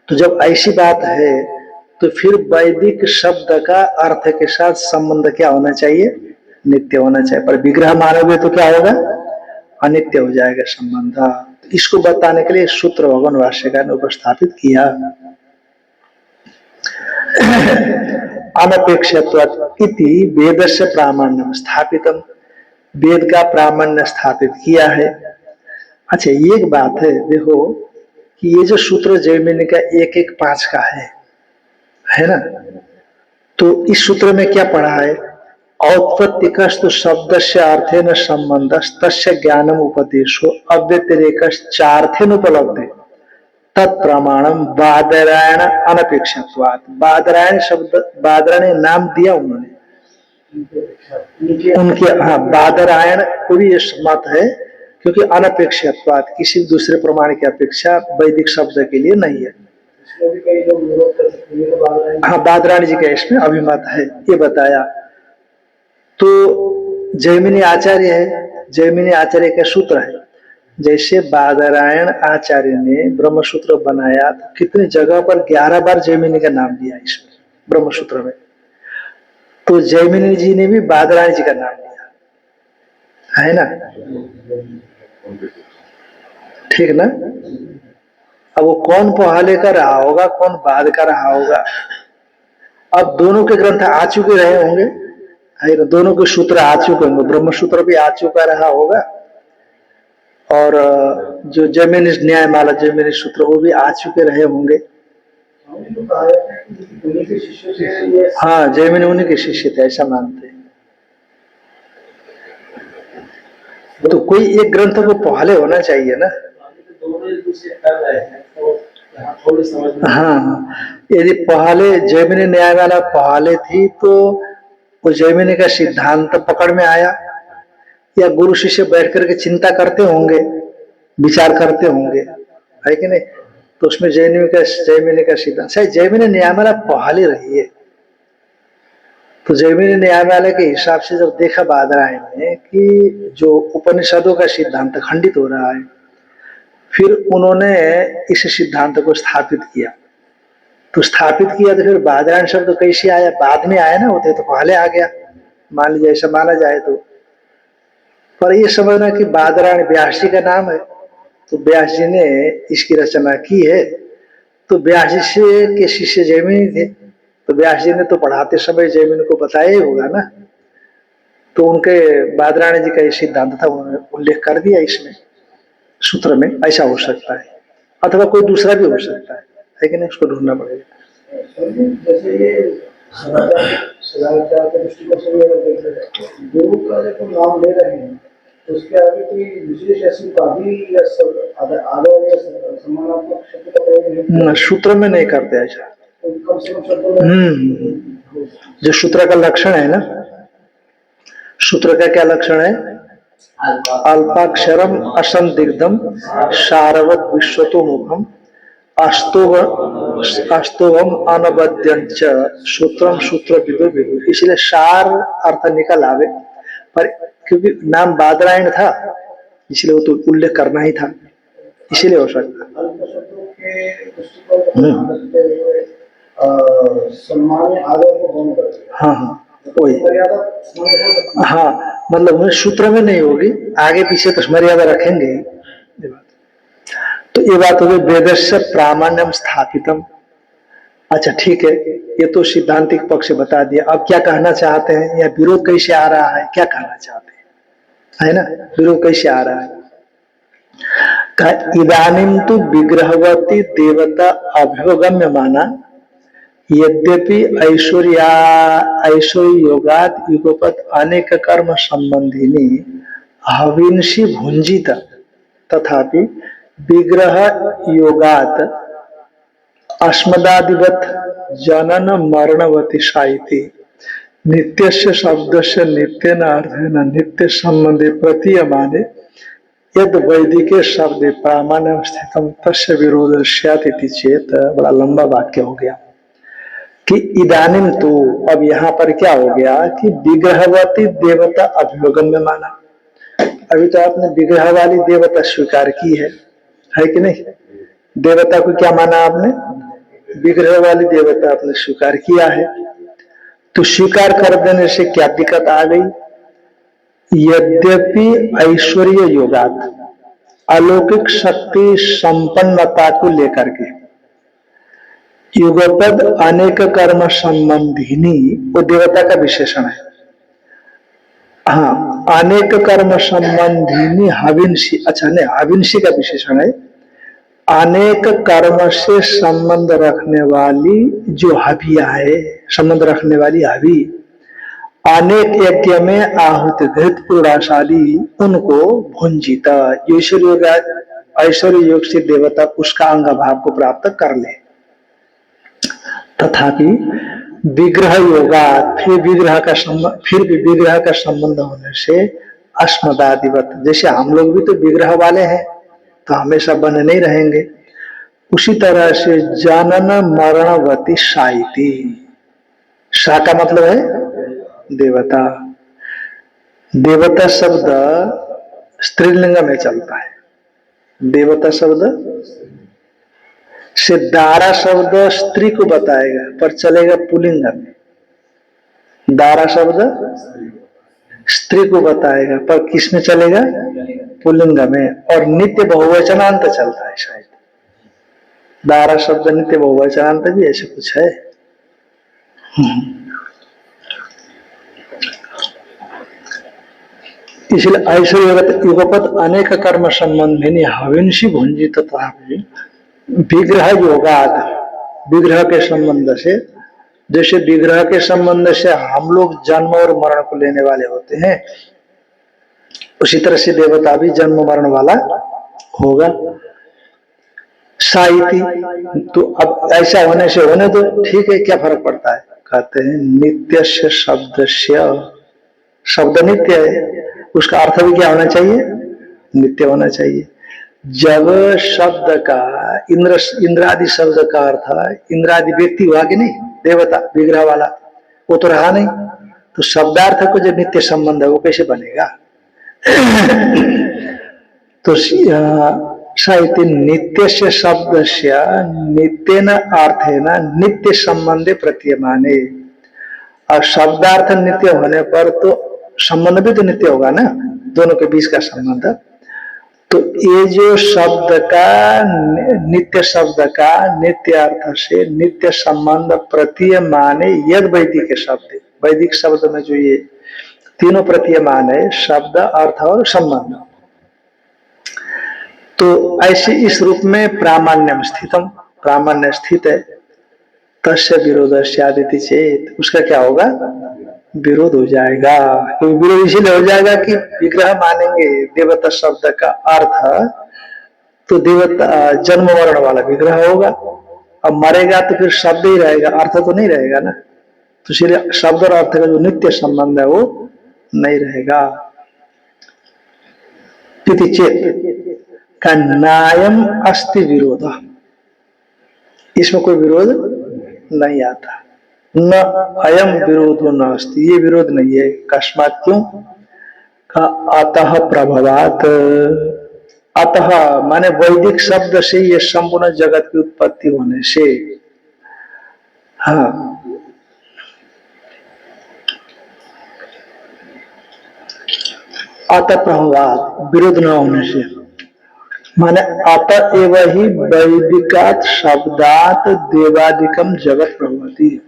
तो जब ऐसी बात है तो फिर वैदिक शब्द का अर्थ के साथ संबंध क्या होना चाहिए? नित्य होना चाहिए। पर विग्रह मानोगे तो क्या होगा? अनित्य हो जाएगा संबंध। इसको बताने के लिए सूत्र भगवान भाष्यकार ने उपस्थापित किया। अनपेक्षत्वात् इति वेदस्य प्रामाण्यम स्थापितम, वेद का प्रामाण्य स्थापित किया है। अच्छा, एक बात है, देखो कि ये जो सूत्र जैमिनी का 1-1-5 का है ना, तो इस सूत्र में क्या पढ़ा है? औत्पत्तिकस्तु शब्दस्य अर्थेन संबंधस् तस्य ज्ञानम उपदेशो अव्यतिरेकश्चार्थेन उपलब्धे तत्प्रमाणम बादरायण अनपेक्षत्वात्। बादरायण शब्द, बादरायण नाम दिया उन्होंने उनके, हाँ, बादरायण को भी ये मत है, क्योंकि अनपेक्षत्वात् किसी दूसरे प्रमाण की अपेक्षा वैदिक शब्द के लिए नहीं है। हाँ, बादरायण जी का इसमें अभिमत है, ये बताया। तो जैमिनी आचार्य है, जैमिनी आचार्य का सूत्र है। जैसे बादरायण आचार्य ने ब्रह्मसूत्र बनाया तो कितनी जगह पर 11 बार जैमिनी का नाम दिया इसमें ब्रह्मसूत्र में। तो जैमिनी जी ने भी बादरायण जी का नाम दिया है ना, ठीक ना? अब वो कौन पहले का रहा होगा, कौन बाद का रहा होगा? अब दोनों के ग्रंथ आ चुके रहे होंगे, है ना? दोनों के सूत्र आ चुके होंगे, ब्रह्मसूत्र भी आ चुका रहा होगा, और जो जैमिनी न्यायमाला जैमिनी सूत्र वो भी आ चुके रहे होंगे। हाँ, जैमिनी उन्हीं के शिष्य थे, ऐसा मानते हैं। तो कोई एक ग्रंथ को पहले होना चाहिए ना। हाँ, यदि पहले जैमिनी न्यायमाला पहले थी तो वो जैमिनी का सिद्धांत पकड़ में आया, या गुरु शिष्य बैठ करके चिंता करते होंगे, विचार करते होंगे, है कि नहीं? तो उसमें जैमिनी का सिद्धांत, शायद जैमिनी न्यायमाला पहले रही है। तो जैमिनी न्यायमाला के हिसाब से जब देखा बादरायण ने कि जो उपनिषदों का सिद्धांत खंडित हो रहा है, फिर उन्होंने इस सिद्धांत को स्थापित किया। तो स्थापित किया तो फिर बादरायण शब्द कैसे आया? बाद में आया ना, होते तो पहले आ गया, मान लीजिए, ऐसा माना जाए तो। पर ये समझना कि बादरायण व्यास जी का नाम है, तो व्यास जी ने इसकी रचना की है, तो व्यास जी से के शिष्य जैमिनी थे, तो व्यास जी ने तो पढ़ाते समय जैमिनी को बताया ही होगा ना। तो उनके बादरायण जी का ये सिद्धांत था, उन्होंने उल्लेख कर दिया इसमें सूत्र में, ऐसा हो सकता है, अथवा कोई दूसरा भी हो सकता है कि नहीं, उसको ढूंढना पड़ेगा। जैसे ये सदाचार के दृष्टिकोण से अगर देखें, गुरु का जब नाम ले रहे हैं तो उसके आगे कोई विशेष ऐसी उपाधि या आदर या सम्मानात्मक शब्द का प्रयोग नहीं, सूत्र में नहीं करते ऐसा। तो कम से कम शब्दों में जो सूत्र का लक्षण है ना, सूत्र का क्या लक्षण है? अल्पाक्षरम असंदिग्धम सारवत विश्वतो मुखम अस्तोवम अनबद्यंच सूत्रम सूत्र विदु विदु। इसलिए सार अर्थ निकल आवे, पर क्योंकि नाम बादरायण था इसलिए वो तो उल्लेख करना ही था, इसीलिए हो सकता। सम्मान आदर को कौन करते? हाँ हाँ वही, हाँ मतलब सूत्र में नहीं होगी, आगे पीछे तो मर्यादा रखेंगे। तो ये बात हो गई वेदस्य प्रामाण्यम स्थापितम। अच्छा ठीक है, ये तो सिद्धांतिक पक्ष से बता दिया। अब क्या कहना चाहते हैं, या विरोध कैसे आ रहा है, क्या कहना चाहते हैं, है ना, विरोध कैसे आ रहा है? इदानीम तो विग्रहवती देवता अभ्युगम्य माना, यद्यपि ऐश्वर्य योगात युगपत अनेक कर्म संबंधिनी हविंसी भुंजित, तथापि विग्रह योगात अस्मदादिवत जनन मरणवती साइति नित्यस्य शब्दस्य नित्येन अर्थेन नित्य संबंधे प्रतीयमाने यद वैदिके शब्दे प्रामाण्यम स्थितम तस्य विरोध स्यात् इति चेत। बड़ा लंबा वाक्य हो गया कि इदानीम तो, अब यहाँ पर क्या हो गया कि विग्रहवती देवता अभियोगन में माना। अभी तो आपने विग्रह वाली देवता स्वीकार की है कि नहीं? देवता को क्या माना आपने? विग्रह वाली देवता आपने स्वीकार किया है। तो स्वीकार कर देने से क्या दिक्कत आ गई? यद्यपि ऐश्वर्य योगात, अलौकिक शक्ति संपन्नता को लेकर के, युगपद अनेक कर्म संबंधिनी, वो देवता का विशेषण है। हाँ, अनेक कर्म संबंधिनी हविंसी, अच्छा नहीं, हविंसी का विशेषण है। अनेक कर्म से संबंध रखने वाली जो हविया है, संबंध रखने वाली हवि, अनेक यज्ञ में आहुत घृत पूर्णाशाली उनको भुंजिता, ऐश्वर्य योग से देवता उसका अंग भाव को प्राप्त कर ले। तथापि विग्रह योगा, फिर भी विग्रह का संबंध होने से अस्मदादिवत, जैसे हम लोग भी तो विग्रह वाले हैं तो हमेशा बने नहीं रहेंगे, उसी तरह से जनन मरणवती साइति, सा का मतलब है देवता। देवता शब्द स्त्रीलिंग में चलता है, देवता शब्द से दारा शब्द स्त्री को बताएगा पर चलेगा पुल्लिंग में। दारा शब्द स्त्री को बताएगा पर किस में चलेगा? पुल्लिंग में। और नित्य बहुवचनांत चलता है शायद, दारा शब्द नित्य बहुवचनांत भी ऐसे कुछ है। इसलिए ऐश्वर्य युगपत अनेक कर्म संबंधिनी हविंसी भुंजित तथा विग्रह योगाद, विग्रह के संबंध से, जैसे विग्रह के संबंध से हम लोग जन्म और मरण को लेने वाले होते हैं, उसी तरह से देवता भी जन्म मरण वाला होगा। साइति, तो अब ऐसा होने से होने दो, ठीक है, क्या फर्क पड़ता है? कहते हैं नित्यस्य शब्दस्य, शब्द नित्य है, उसका अर्थ भी क्या होना चाहिए? नित्य होना चाहिए। जब शब्द का इंद्रादि शब्द का अर्थ इंद्रादि व्यक्ति हुआ कि नहीं, देवता विग्रह वाला वो तो रहा नहीं, तो शब्दार्थ को जो नित्य संबंध है वो कैसे बनेगा? तो साहित्य नित्य से शब्द से नित्येन अर्थेन नित्य संबंधे प्रतीयमाने, और शब्दार्थ नित्य होने पर तो संबंध भी तो नित्य होगा ना, दोनों के बीच का संबंध। तो ये जो शब्द का, नित्य शब्द का नित्य अर्थ से नित्य संबंध प्रतीयमाने यद वैदिक शब्द, वैदिक शब्द में जो ये तीनों प्रतीयमान है, शब्द, अर्थ और संबंध। तो ऐसे इस रूप में प्रामाण्यम स्थितम, प्रामाण्य स्थित है। तस्य विरोध स्यादिति चेत, उसका क्या होगा, विरोध हो जाएगा। तो विरोध इसलिए हो जाएगा कि विग्रह मानेंगे देवता शब्द का अर्थ, तो देवता जन्म मरण वाला विग्रह होगा। अब मरेगा तो फिर शब्द ही रहेगा, अर्थ तो नहीं रहेगा ना। तो इसलिए शब्द और अर्थ का जो नित्य संबंध है वो नहीं रहेगा। इति चेत का नायम अस्ति विरोध, इसमें कोई विरोध नहीं आता। न अयम विरोधो न अस्ति, ये विरोध नहीं है। कस्मात्, क्यों, का अतः प्रभवात, अतः माने वैदिक शब्द से ये संपूर्ण जगत की उत्पत्ति होने से। हाँ, अतः प्रभवात, विरोध न होने से, माने अतः एवं ही वैदिकात शब्दात देवादिकम जगत प्रभवति।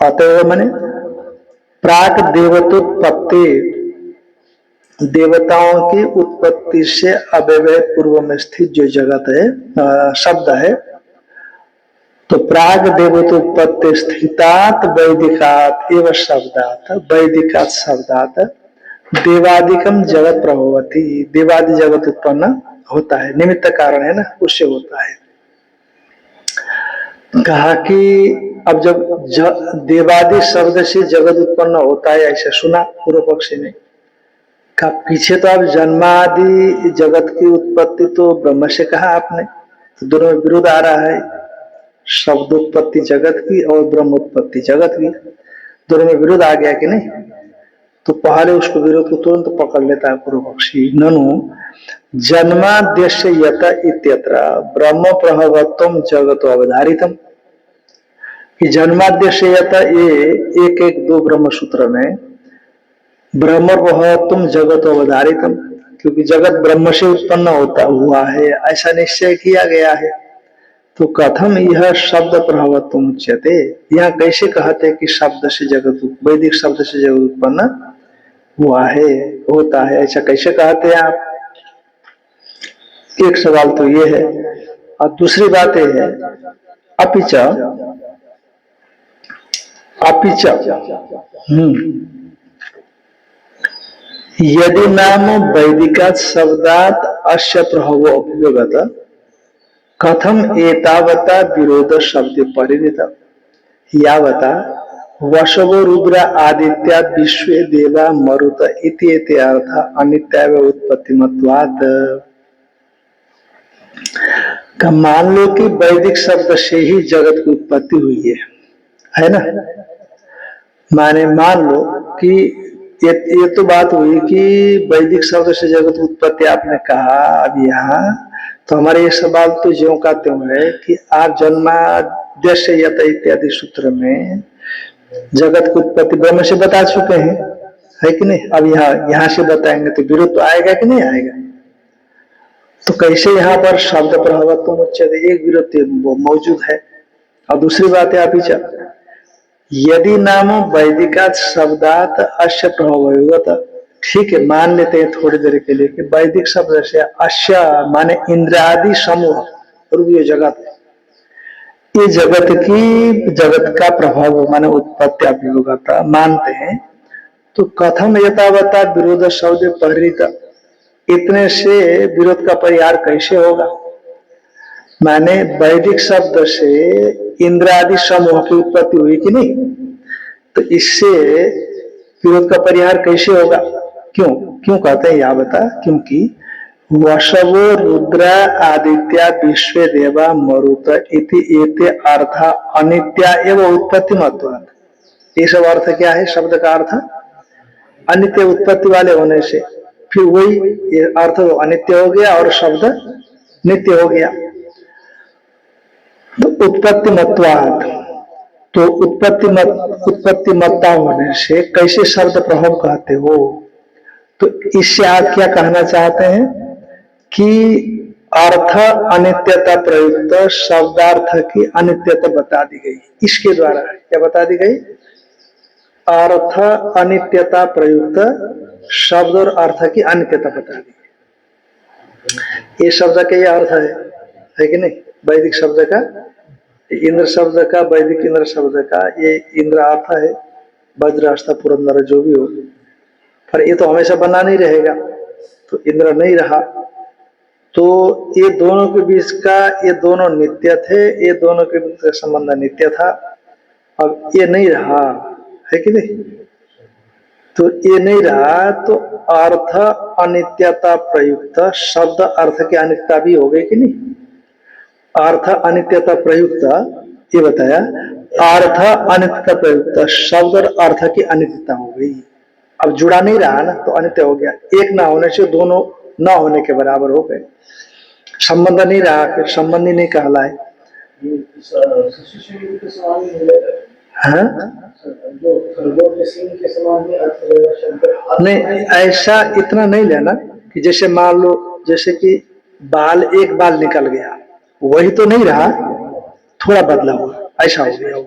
अतएव माने प्राक देवतोत्पत्ति, देवताओं की उत्पत्ति से अव्यवय पूर्व में स्थित जो जगत है, शब्द है, तो प्राग देवतोत्पत्ति स्थितात् वैदिकात् एवं शब्दात्, वैदिकात् शब्दात् देवादिकम जगत प्रभवति, देवादि जगत उत्पन्न होता है, निमित्त कारण है ना, उससे होता है। कहा कि अब जब देवादि शब्द से जगत उत्पन्न होता है, ऐसा सुना पूर्व पक्षी ने। का पीछे तो अब जन्मादि जगत की उत्पत्ति तो ब्रह्म से कहा आपने, तो दोनों में विरोध आ रहा है, शब्द उत्पत्ति जगत की और ब्रह्म उत्पत्ति जगत की, दोनों में विरोध आ गया कि नहीं। तो पहले उसको विरोध को तुरंत पकड़ लेता है पूर्व पक्षी। ननु जन्माद्यस्य यत इत्यत्र ब्रह्म प्रभवत्वम जगतो अवधारितम, कि जन्माद्यस्य यत, ये एक एक दो ब्रह्म सूत्र में ब्रह्म प्रभवत्वम जगतो अवधारितम, क्योंकि जगत ब्रह्म से उत्पन्न होता हुआ है ऐसा निश्चय किया गया है। तो कथम यह शब्द प्रभवत्व उच्यते, यहाँ कैसे कहते कि शब्द से जगत, वैदिक शब्द से जगत उत्पन्न हुआ है, होता है, ऐसा कैसे कहते हैं आप। एक सवाल तो ये है, और दूसरी बात यह है अपिच अपिच यदि नाम वैदिकात् शब्दात् अस्य प्रभावो उपयोगत कथम एतावता विरोध शब्द परिणत यावता वशवो रुद्र आदित्या विश्व देवा मरुत इति एते अर्थ अनित्याव उत्पत्तिमत्वात्। का मान लो कि वैदिक शब्द से ही जगत की उत्पत्ति हुई है ना। माने मान लो कि ये तो बात हुई कि वैदिक शब्द से जगत उत्पत्ति आपने कहा। अब यहाँ तो हमारे ये सवाल तो ज्यों का त्यों है कि आप जन्माद्यस्य यत इत्यादि सूत्र में जगत की उत्पत्ति ब्रह्म से बता चुके हैं, है कि नहीं। अब यहाँ से बताएंगे तो विरोध तो आएगा कि नहीं आएगा। तो कैसे यहाँ पर शब्द प्रभावत्व उच्यते, एक विरोध मौजूद है। और दूसरी बात है अभी यदि नाम वैदिकात् शब्दात् अस्य प्रभाव, ठीक है, मान लेते हैं थोड़ी देर के लिए कि वैदिक शब्द से अस्य माने इंद्रादि समूह और ये जगत, ये जगत का प्रभाव माने उत्पत्ति अभियोगता मानते हैं। तो कथम यथावता विरोध शब्द परित, इतने से विरोध का परिहार कैसे होगा। माने वैदिक शब्द से इंद्रादि समूह की उत्पत्ति हुई कि नहीं, तो इससे विरोध का परिहार कैसे होगा। क्यों कहते हैं या बता, क्योंकि वशवो रुद्र आदित्य विश्व देवा मरुत इति एते अर्थ अनित्या एवं उत्पत्ति मत्वात्। ये सब अर्थ क्या है, शब्द का अर्थ अनित्य उत्पत्ति वाले होने से, फिर वही अर्थ अनित्य हो गया और शब्द नित्य हो गया। तो उत्पत्ति मत्वात्, तो उत्पत्ति मत्ता होने से कैसे शब्द प्रभाव कहते हो। तो इससे आप क्या कहना चाहते हैं कि अर्थ अनित्यता प्रयुक्त शब्दार्थ की अनित्यता बता दी गई। इसके द्वारा क्या बता दी गई, अर्थ अनित्यता प्रयुक्त शब्द और अर्थ की अनित्यता बता दी। ये शब्द का ये अर्थ है कि नहीं, वैदिक शब्द का, इंद्र शब्द का, वैदिक इंद्र शब्द का ये इंद्र अर्थ है, वज्र अस्त्र पुरंदर जो भी हो, पर ये तो हमेशा बना नहीं रहेगा, तो इंद्र नहीं रहा, तो ये दोनों के बीच का, ये दोनों नित्य थे, ये दोनों के बीच का संबंध नित्य था, अब ये नहीं रहा, है कि नहीं, तो ये नहीं रहा, तो अर्थ अनित्यता प्रयुक्त शब्द अर्थ की अनित्यता भी हो गई कि नहीं, अर्थ अनित्यता प्रयुक्त ये बताया, अर्थ अनित्यता प्रयुक्त शब्द और अर्थ की अनित्यता हो गई, अब जुड़ा नहीं रहा ना, तो अनित्य हो गया, एक ना होने से दोनों ना होने के बराबर हो गए, संबंध नहीं रहा, फिर संबंधी नहीं कहलाए। हाँ? नहीं, ऐसा इतना नहीं लेना कि जैसे मान लो, जैसे कि बाल, एक बाल निकल गया, वही तो नहीं रहा, थोड़ा बदला हुआ, ऐसा हो गया।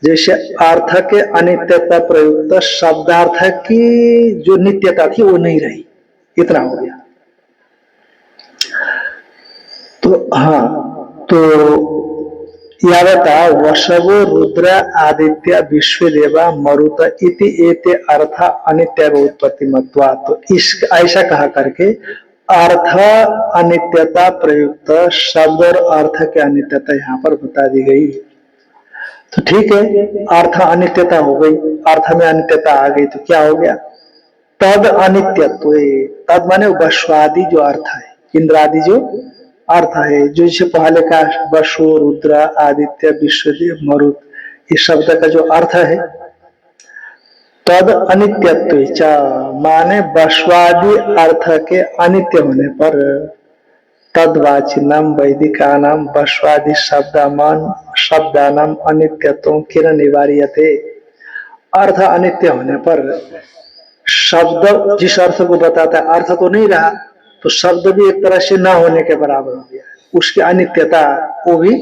जैसे अर्थ के अनित्यता प्रयुक्त शब्दार्थ की जो नित्यता थी वो नहीं रही, इतना हो गया। तो हाँ, तो यावता वशवो रुद्र आदित्य विश्वदेवा मरुत इति एते अर्थ अनित्य उत्पत्ति मत्वा, तो इस ऐसा कहा करके अर्थ अनित्यता प्रयुक्त शब्द और अर्थ की अनित्यता यहाँ पर बता दी गई। तो ठीक है, अर्थ अनित्यता हो गई, अर्थ में अनित्यता आ गई, तो क्या हो गया, तद अनित्यत्व, तद माने वश्वादि जो अर्थ है, इंद्रादि जो अर्थ है, जो इसे पहले का वशु रुद्र आदित्य विश्वदेव मरुत, इस शब्द का जो अर्थ है, तद अनित्यत्व माने वश्वादि अर्थ के अनित्य होने पर, तद्वाचिनम वैदिकानाम वश्वादि शब्दानाम अनित्यत्व किरण निवार्यते, अर्थ अनित्य होने पर शब्द जिस अर्थ को बताता है, अर्थ तो नहीं रहा, तो शब्द भी एक तरह से न होने के बराबर हो गया, उसकी अनित्यता, वो भी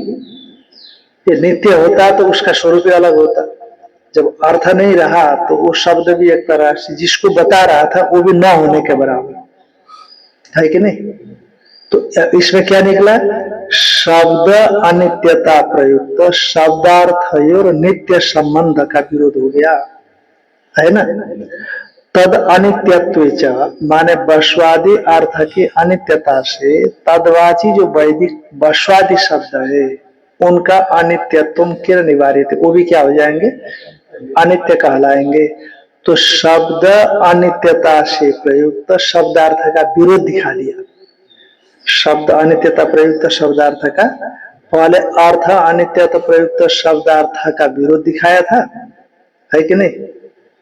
ये नित्य होता तो उसका स्वरूप अलग होता, जब अर्थ नहीं रहा तो वो शब्द भी एक तरह से जिसको बता रहा था वो भी न होने के बराबर है कि नहीं। तो इसमें क्या निकला, शब्द अनित्यता प्रयुक्त शब्दार्थ और नित्य संबंध का विरोध हो गया, है ना। तद अनित्यत्व माने वश्वादि अर्थ की अनित्यता से तदवाची जो वैदिक वश्वादि शब्द है उनका अनित्यत्व किर निवारित, वो भी क्या हो जाएंगे, अनित्य कहलाएंगे। तो शब्द अनित्यता से प्रयुक्त शब्दार्थ का विरोध दिखा दिया, शब्द अनित्यता प्रयुक्त शब्दार्थ का, पहले अर्थ अनित्यता प्रयुक्त शब्दार्थ का विरोध दिखाया था, है कि नहीं,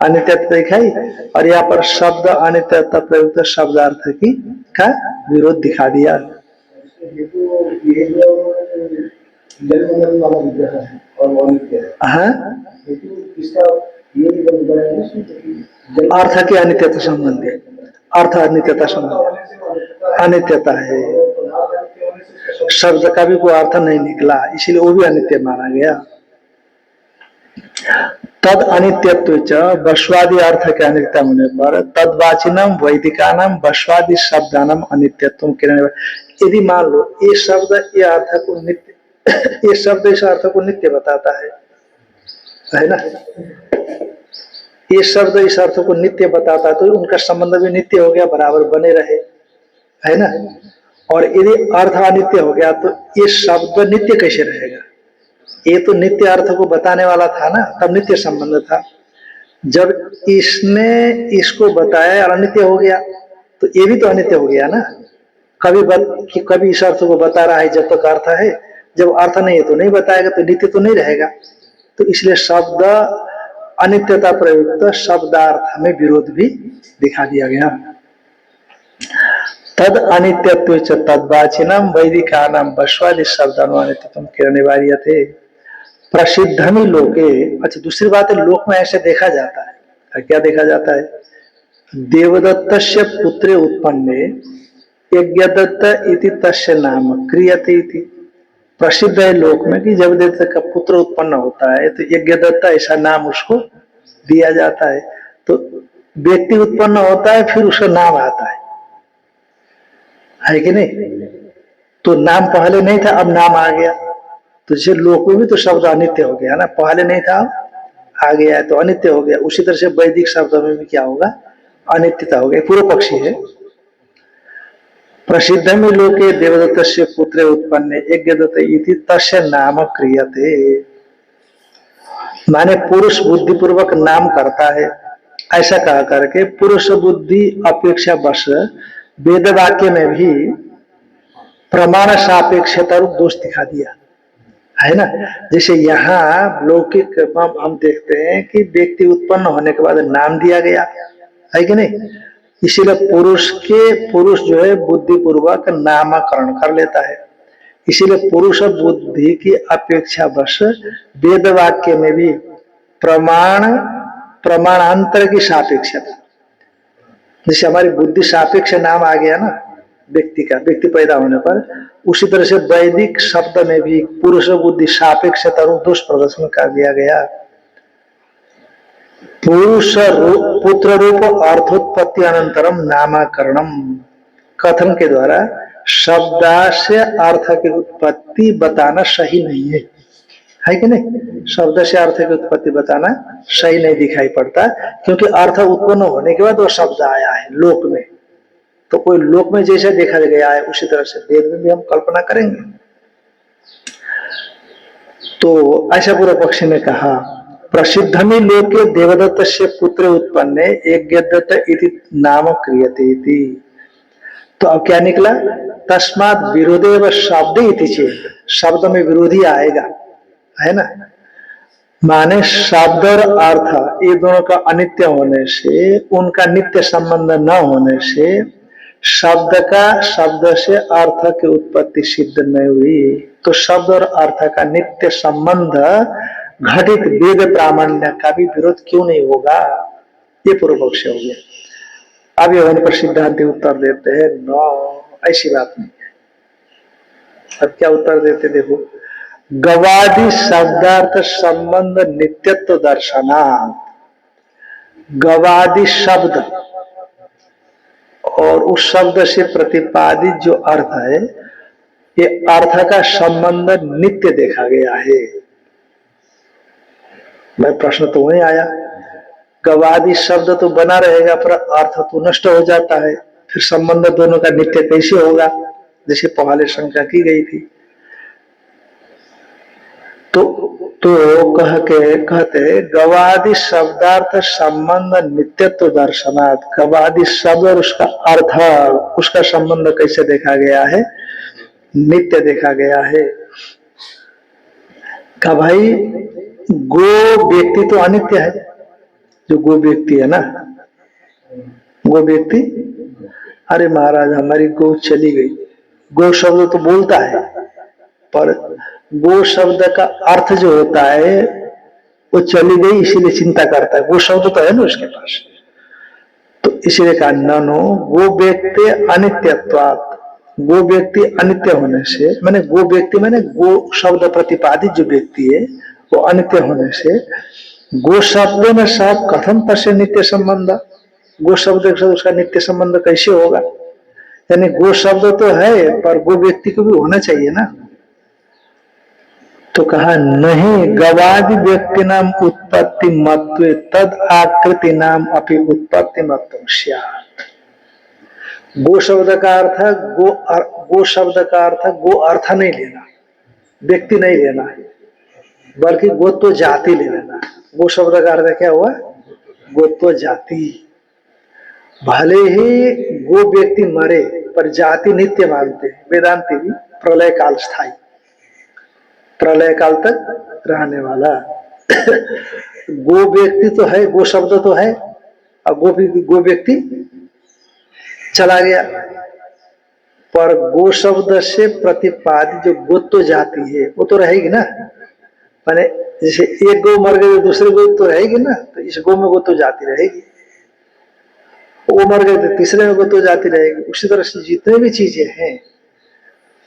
अनित्यता दिखाई, और यहाँ पर शब्द अनित्यता प्रयुक्त शब्दार्थ की का विरोध दिखा दिया। हाँ, अर्थ की अनित्यता संबंधी, अर्थ अनित्यता संबंधी अनित्यता है, शब्द का भी कोई अर्थ नहीं निकला, इसलिए वो भी अनित्य माना गया। तद अनित्यत्व वश्वादि अर्थ के अनित्यता होने पर तद्वाचिनम वैदिकानाम वश्वादि शब्दानाम अनित्यत्व किरण, यदि मान लो ये शब्द ये अर्थ को नित्य, ये शब्द इस अर्थ को नित्य बताता है ना, ये शब्द इस अर्थ को नित्य बताता है, तो उनका संबंध भी नित्य हो गया, बराबर बने रहे, है ना। और यदि अर्थ अनित्य हो गया तो ये शब्द नित्य कैसे रहेगा, ये तो नित्य अर्थ को बताने वाला था ना, तब नित्य संबंध था, जब इसने इसको बताया और अनित्य हो गया तो ये भी तो अनित्य हो गया ना। कभी इस अर्थ को बता रहा है जब तक अर्थ है, जब अर्थ नहीं है तो नहीं बताएगा, तो नित्य तो नहीं रहेगा। तो इसलिए शब्द अनित्यता प्रयुक्त शब्दार्थ में विरोध भी दिखा दिया गया। तद अनित्यत्व तद्वाचिनम वैदिकानाम वश्वादि शब्दानु अनित्यत्वम किरणिवार्यते प्रसिद्धमि लोके। अच्छा, दूसरी बात है, लोक में ऐसे देखा जाता है, क्या देखा जाता है, देवदत्तस्य पुत्रे उत्पन्ने यज्ञदत्त इति तस्य नाम क्रियते इति। प्रसिद्ध है लोक में कि जब देवदत्त का पुत्र उत्पन्न होता है तो यज्ञदत्त ऐसा नाम उसको दिया जाता है। तो व्यक्ति उत्पन्न होता है, फिर उसका नाम आता है कि नहीं? तो नाम पहले नहीं था, अब नाम आ गया। तो जैसे लोक में भी तो शब्द अनित्य हो गया ना, पहले नहीं था आ गया है तो अनित्य हो गया। उसी तरह से वैदिक शब्दों में भी क्या होगा? अनित्यता हो गया। पूर्व पक्षी है। प्रसिद्ध में लोके देवदत्त से पुत्र उत्पन्न यज्ञदत्त इति तस्य नाम क्रियते। माने पुरुष बुद्धि पूर्वक नाम करता है, ऐसा कहा करके पुरुष बुद्धि अपेक्षा वश वेद वाक्य में भी प्रमाण सापेक्षता रूप दोष दिखा दिया है ना। जैसे यहाँ लौकिक हम देखते हैं कि व्यक्ति उत्पन्न होने के बाद नाम दिया गया है कि नहीं। इसीलिए पुरुष जो है बुद्धि पूर्वक नामकरण कर लेता है। इसीलिए पुरुष बुद्धि की अपेक्षा वश वेद वाक्य में भी प्रमाणांतर की सापेक्षता, जैसे हमारी बुद्धि सापेक्ष नाम आ गया ना व्यक्ति का, व्यक्ति पैदा होने पर, उसी तरह से वैदिक शब्द में भी पुरुष बुद्धि सापेक्षता रूप दोष प्रदर्शन कर दिया गया। पुत्र रूप अर्थोत्पत्ति अनंतरम नामकरणम कथन के द्वारा शब्द से अर्थ की उत्पत्ति बताना सही नहीं है कि नहीं। शब्द से अर्थ की उत्पत्ति बताना सही नहीं दिखाई पड़ता, क्योंकि अर्थ उत्पन्न होने के बाद वो शब्द आया है लोक में। तो कोई लोक में जैसे देखा गया है उसी तरह से वेद में भी हम कल्पना करेंगे। तो ऐसा पूर्व पक्षी ने कहा प्रसिद्धमी लोके देवदत्त से पुत्र उत्पन्न यज्ञदत्त इति नाम क्रियते इति। तो अब क्या निकला? तस्मात् विरोधेव शब्द इति चेत, शब्द में विरोधी आएगा है ना। माने शब्द और अर्थ ये दोनों का अनित्य होने से, उनका नित्य संबंध न होने से शब्द से अर्थ की उत्पत्ति सिद्ध नहीं हुई। तो शब्द और अर्थ का नित्य संबंध घटित वेद प्रामाण्य का भी विरोध क्यों नहीं होगा? ये पूर्व पक्ष हो गया। अब यह पर सिद्धांति उत्तर देते हैं नो, ऐसी बात नहीं है। अब क्या उत्तर देते देखो, गवादि शब्दार्थ संबंध नित्यत्व दर्शनात्, गवादि शब्द और उस शब्द से प्रतिपादित जो अर्थ है, ये अर्थ का संबंध नित्य देखा गया है। मैं प्रश्न तो वही आया, गवादि शब्द तो बना रहेगा पर अर्थ तो नष्ट हो जाता है, फिर संबंध दोनों का नित्य कैसे होगा? जैसे पहले शंका की गई थी। तो कहते गवादि शब्दार्थ संबंध नित्यत्व दर्शनात्, गवादि शब्द और उसका अर्थ, उसका संबंध कैसे देखा गया है? नित्य देखा गया है। का भाई गो व्यक्ति तो अनित्य है, जो गो व्यक्ति है ना, गो व्यक्ति, अरे महाराज हमारी गो चली गई, गो शब्द तो बोलता है पर गो शब्द का अर्थ जो होता है वो चली गई इसीलिए चिंता करता है। गो शब्द तो है ना उसके पास, तो इसीलिए कहा नो गो व्यक्ति अनित्यत्वात्, गो व्यक्ति अनित्य होने से, माने गो व्यक्ति माने गो शब्द प्रतिपादित जो व्यक्ति है वो अनित्य होने से, गो शब्द में सब कथम तस्य नित्य संबंध, गो शब्द के साथ उसका नित्य संबंध कैसे होगा? यानी गो शब्द तो है पर गो व्यक्ति को भी होना चाहिए ना। तो कहा नहीं, गवादि व्यक्ति नाम उत्पत्ति मत्व तद आकृति नाम अपि उत्पत्ति मत्व स्यात्। गो शब्द का अर्थ गो शब्द का अर्थ गो अर्थ नहीं लेना, व्यक्ति नहीं लेना, बल्कि गोत्व जाति ले लेना। गो शब्द का अर्थ क्या हुआ? गोत्व जाति। भले ही गो व्यक्ति मरे पर जाति नित्य मानते हैं वेदांती भी, प्रलय काल स्थायी, प्रलय काल तक रहने वाला। गो व्यक्ति तो है, गो शब्द तो है, और गो व्यक्ति चला गया, पर गो शब्द से प्रतिपादित जो गोत्व जाति है वो तो रहेगी ना। माने जैसे एक गौ मर गई तो दूसरे गौ तो रहेगी ना, तो इस गौ में गोत्व जाति रहेगी, वो मर गए तो तीसरे में गोत्व जाति रहेगी। उसी तरह से जितने भी चीजें हैं,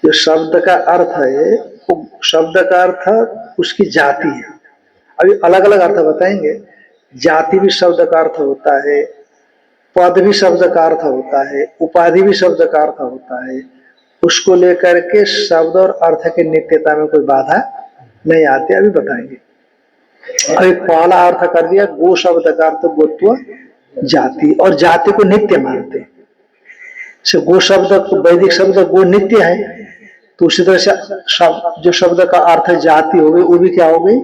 जो शब्द का अर्थ है वो शब्द का अर्थ उसकी जाति है। अभी अलग अलग अर्थ बताएंगे। जाति भी शब्द का अर्थ होता है, पद भी शब्द का अर्थ होता है, उपाधि भी शब्द का अर्थ होता है। उसको लेकर के शब्द और अर्थ की नित्यता में कोई बाधा नहीं आती, अभी बताएंगे। अभी पहला अर्थ कर दिया गो शब्द का अर्थ गोत्व जाति, और जाति को नित्य मानते हैं। से गो शब्द, वैदिक शब्द गो नित्य है, तो उसी तरह से जो शब्द का अर्थ जाति हो गई वो भी क्या हो गई,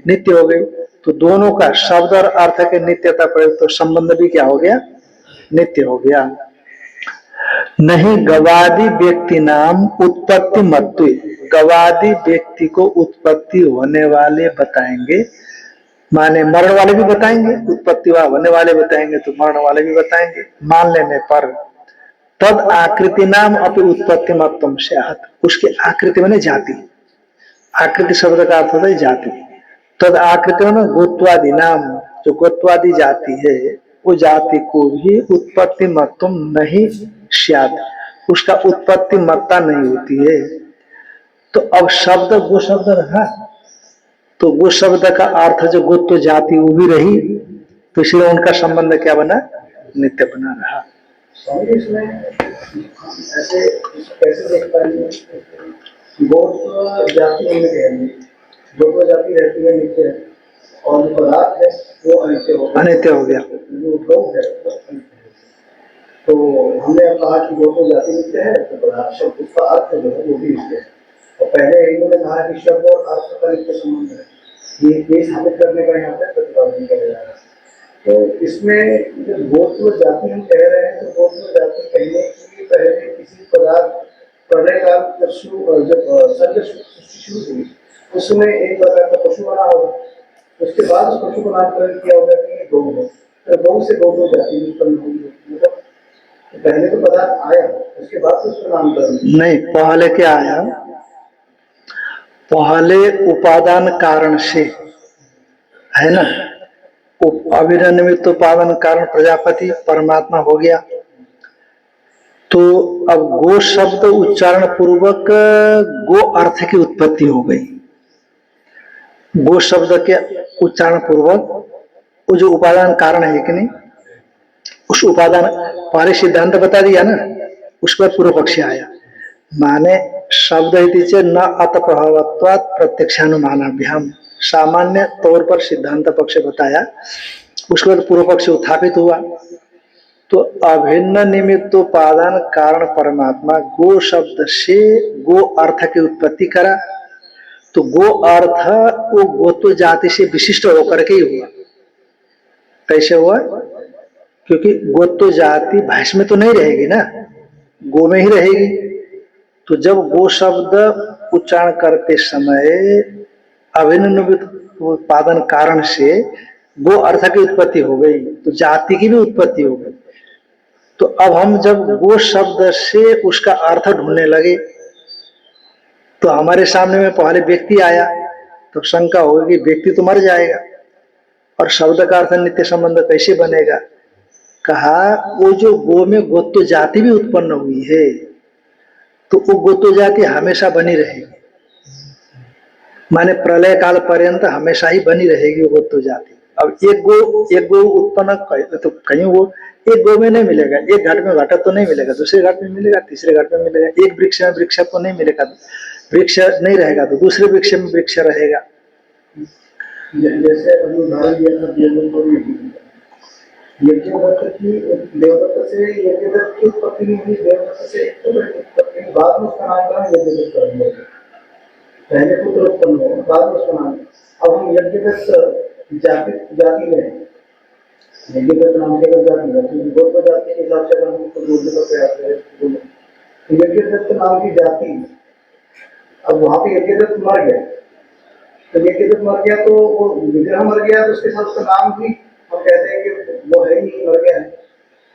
नित्य हो गई। तो दोनों का शब्द और अर्थ के नित्यता पर तो संबंध भी क्या हो गया, नित्य हो गया। नहीं गवादी व्यक्ति नाम उत्पत्ति मत्व, गवादी व्यक्ति को उत्पत्ति होने वाले बताएंगे, माने मरण वाले भी बताएंगे, उत्पत्ति होने वाले बताएंगे तो मरण वाले भी बताएंगे, मान लेने पर तद आकृति नाम अपि उत्पत्ति मत्तम स्यात्, उसकी आकृति माने जाति, आकृति शब्द का अर्थ होता है जाति। तद आकृति माने गोत्वादि नाम, जो गोत्वादि जाति है वो जाति को भी उत्पत्ति मत्तम नहीं स्यात्, उसका उत्पत्ति मत्ता नहीं होती है। तो अब शब्द गो शब्द रहा, तो गो शब्द का अर्थ जो गोत्व जाति वो भी रही, तो इसलिए उनका संबंध क्या बना, नित्य बना रहा। स्वामी इसमें ऐसे कैसे देख पाएंगे, गोत्र जाति में कहेंगे, गोत्र जाति रहती है नित्य, और जो पदार्थ है वो अनित्य हो गया, अनित्य हो गया। जो गौ है वो अनित्य है। तो हमने अब कहा कि गोत्र जाति नित्य है, तो पदार्थ शब्द उसका अर्थ जो है वो भी नित्य है। और पहले इन्होंने कहा कि शब्द और अर्थ का नित्य संबंध है, ये साबित करने का यहाँ पे प्रतिपादन किया जा रहा है। तो इसमें जो गोत्र जाति हम कह रहे हैं, तो गोत्र जाति कहने की पहले किसी पदार्थ प्रलय काल जब सर्ग सृष्टि शुरू हुई उसमें एक प्रकार का पशु बना होगा, उसके बाद उस पशु का नामकरण किया होगा कि ये गौ है, तो गौ से गोत्र जाति उत्पन्न हुई। मतलब पहले तो पदार्थ आया, उसके बाद उसका नामकरण नहीं, पहले क्या आया, पहले उपादान कारण से है ना, अविनिमित्त उपादान कारण प्रजापति परमात्मा हो गया। तो अब गो शब्द उच्चारण पूर्वक गो अर्थ की उत्पत्ति हो गई, गो शब्द के उच्चारण पूर्वक वो जो उपादान कारण है कि नहीं, उस उपादान पहले सिद्धांत बता दिया ना, उस पर पूर्व पक्ष आया, माने शब्द न अत प्रभावत्वात् प्रत्यक्षानुमानाभ्याम, सामान्य तौर पर सिद्धांत पक्ष बताया, उसके बाद पूर्व पक्ष उत्थापित हुआ। तो अभिन्न निमित्तोपादान कारण परमात्मा गो शब्द से गो अर्थ की उत्पत्ति करा, तो गो अर्थ वो गोत्व जाति से विशिष्ट होकर के ही हुआ। कैसे हुआ, क्योंकि गोत्व जाति भैंस में तो नहीं रहेगी ना, गो में ही रहेगी। तो जब गो शब्द उच्चारण करते समय अभिन्न उत्पादन कारण से गो अर्थ की उत्पत्ति हो गई, तो जाति की भी उत्पत्ति हो गई। तो अब हम जब गो शब्द से उसका अर्थ ढूंढने लगे, तो हमारे सामने में पहले व्यक्ति आया, तो शंका होगी व्यक्ति तो मर जाएगा और शब्द का अर्थ नित्य संबंध कैसे बनेगा। कहा वो जो गो में गोत्व जाति भी उत्पन्न हुई है, तो वो गोत्व जाति हमेशा बनी रहेगी, माने प्रलय काल पर्यंत हमेशा ही बनी रहेगी वो गोत्व जाति। अब एक गो उत्पन्न तो कहीं वो एक गो में नहीं मिलेगा, एक घाट में घाटा तो नहीं मिलेगा, दूसरे घाट में मिलेगा, तीसरे घाट में मिलेगा, एक वृक्ष में वृक्ष तो नहीं मिलेगा, वृक्ष नहीं रहेगा तो दूसरे वृक्ष में वृक्ष रहेगा। जैसे उदाहरण दिया था देवदत्त की, देवदत्त से यज्ञदत्त की उत्पत्ति नहीं हुई, देवदत्त से उत्पत्ति बाद में उसका नामकरण यज्ञदत्त कर दिया, पहले पुत्र उत्पन्न हो बाद में उसका नाम। अब हम यज्ञदत्त जाति में यज्ञदत्त नाम के जाति में गोत्र जाति के हिसाब से अगर हम उसको बोलने का प्रयास करें तो यज्ञदत्त नाम की जाति, अब वहां पे यज्ञदत्त मर गया, तो यज्ञदत्त मर गया तो वो विग्रह मर गया, तो उसके साथ उसका नाम भी हम कहते हैं कि वो है ही नहीं, मर गया है,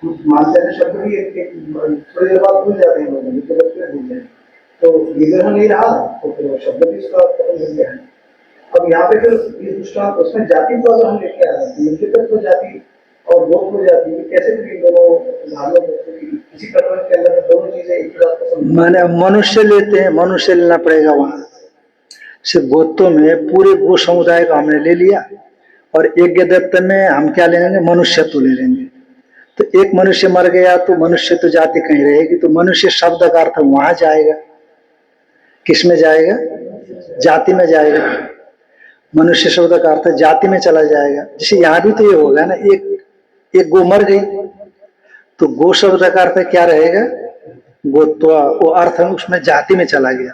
मानते हैं शब्द भी थोड़ी देर बाद भूल जाते हैं लोग, यज्ञदत्त भूल जाते हैं, तो विग्रह नहीं रहा तो फिर वो शब्द भी उसका खत्म हो गया है। अब यहाँ पे फिर इस दृष्टांत उसमें जाति को अगर हम लेके आ रहे हैं, यज्ञदत्त जाति और गोत्र जाति कैसे भी दोनों धारणों किसी प्रकरण के अंदर दोनों चीजें एक ही बात को माने मनुष्य लेते हैं, मनुष्य लेना पड़ेगा, वहां से गोत्व में पूरे गो समुदाय को हमने ले लिया और यज्ञदत्त में हम क्या ले लेंगे, मनुष्यत्व ले लेंगे। तो एक मनुष्य मर गया तो मनुष्य तो जाति कहीं रहेगी, तो मनुष्य शब्द का अर्थ वहां जाएगा, किस में जाएगा, जाति में जाएगा। मनुष्य शब्द का अर्थ जाति में चला जाएगा। जैसे यहाँ भी तो ये होगा ना, एक गो मर गई तो गो शब्द का अर्थ क्या रहेगा, गोत्वा, वो अर्थ उसमें जाति में चला गया।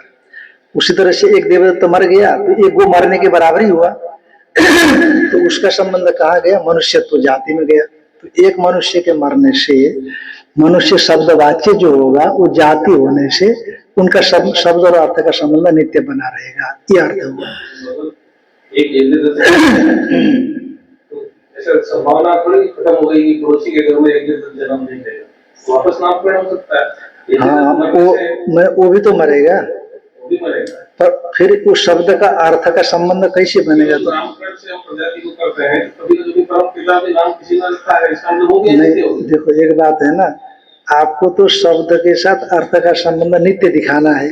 उसी तरह से एक देवदत्त मर गया तो एक गो मरने के बराबर ही हुआ तो उसका संबंध कहा गया, मनुष्यत्व जाति में गया। तो एक मनुष्य के मरने से मनुष्य शब्द वाच्य जो होगा वो जाति होने से उनका शब्द और अर्थ का संबंध नित्य बना रहेगा, ये अर्थ हुआ। ऐसा संभावना थोड़ी खत्म हो गई कि पड़ोसी के घर में एक जन्म नहीं देगा, वापस नामकरण हो सकता है। हाँ, वो भी तो मरेगा, वो भी मरेगा, पर फिर उस शब्द का अर्थ का संबंध कैसे बनेगा? तो नामकरण से हम प्रजाति को करते हैं, कभी कभी परम पिता भी नाम किसी ने रखा है, इसका मतलब वो भी नहीं, ऐसे होगा। देखो एक बात है ना, आपको तो शब्द के साथ अर्थ का संबंध नित्य दिखाना है।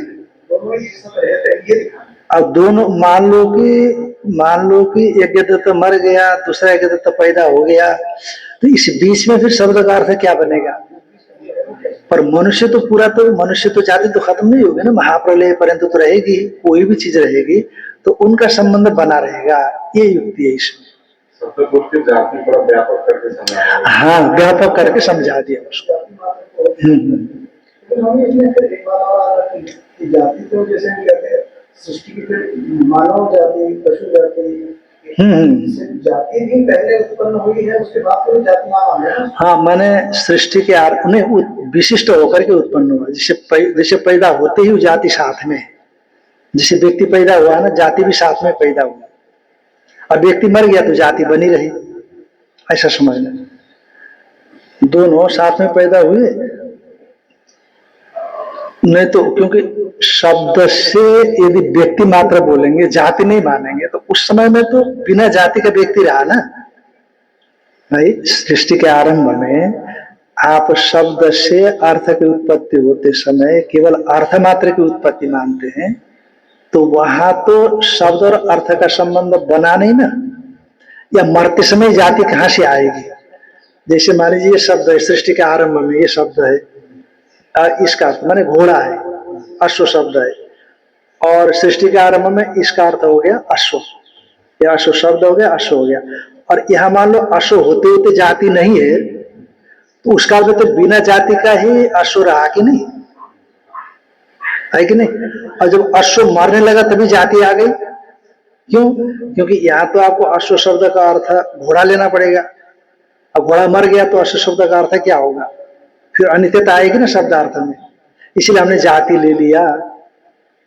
अब दोनों मान लो कि यज्ञदत्त मर गया, दूसरा यज्ञदत्त पैदा हो गया, तो इस बीच में फिर शब्द का अर्थ क्या बनेगा? पर मनुष्य तो पूरा, तो मनुष्य तो जाति तो खत्म नहीं होगी ना, महाप्रलय पर्यंत तो रहेगी, कोई भी चीज रहेगी तो उनका संबंध बना रहेगा, ये युक्ति है इसमें। जाति पूरा व्यापक करके समझा, हाँ, व्यापक करके समझा दिया उसको। जाति तो जैसे हम कहते हैं सृष्टि की मानव जाति, पशु जाति, जाति भी पहले उत्पन्न हुई है, उसके बाद तो जाति नाम है। हाँ, माने सृष्टि के उन्हें विशिष्ट होकर के उत्पन्न हुआ। जैसे पैदा होते ही वो जाति साथ में, जैसे व्यक्ति पैदा हुआ ना, जाति भी साथ में पैदा हुआ। अब व्यक्ति मर गया तो जाति बनी रही, ऐसा समझना। दोनों साथ में पैदा हुए, नहीं तो क्योंकि शब्द से यदि व्यक्ति मात्र बोलेंगे, जाति नहीं मानेंगे, तो उस समय में तो बिना जाति का व्यक्ति रहा ना भाई। सृष्टि के आरंभ में आप शब्द से अर्थ की उत्पत्ति होते समय केवल अर्थ मात्र की उत्पत्ति मानते हैं, तो वहां तो शब्द और अर्थ का संबंध बना नहीं ना। या मरते समय जाति कहां से आएगी? जैसे मान लीजिए ये शब्द है, सृष्टि के आरंभ में ये शब्द है, इसका अर्थ माने घोड़ा है, अश्व शब्द है, और सृष्टि के आरंभ में इसका अर्थ हो गया अश्व, ये अश्व शब्द हो गया, अश्व हो गया। और यहाँ मान लो अश्व होते होते जाति नहीं है, तो उसका अर्थ तो बिना जाति का ही अश्व रहा कि नहीं, है कि नहीं? और जब अश्व मरने लगा तभी जाति आ गई। क्यों? क्योंकि यहाँ तो आपको अश्व शब्द का अर्थ घोड़ा लेना पड़ेगा। अब घोड़ा मर गया तो अश्व शब्द का अर्थ क्या होगा? फिर अनित्यता आएगी ना शब्दार्थ में, इसलिए हमने जाति ले लिया,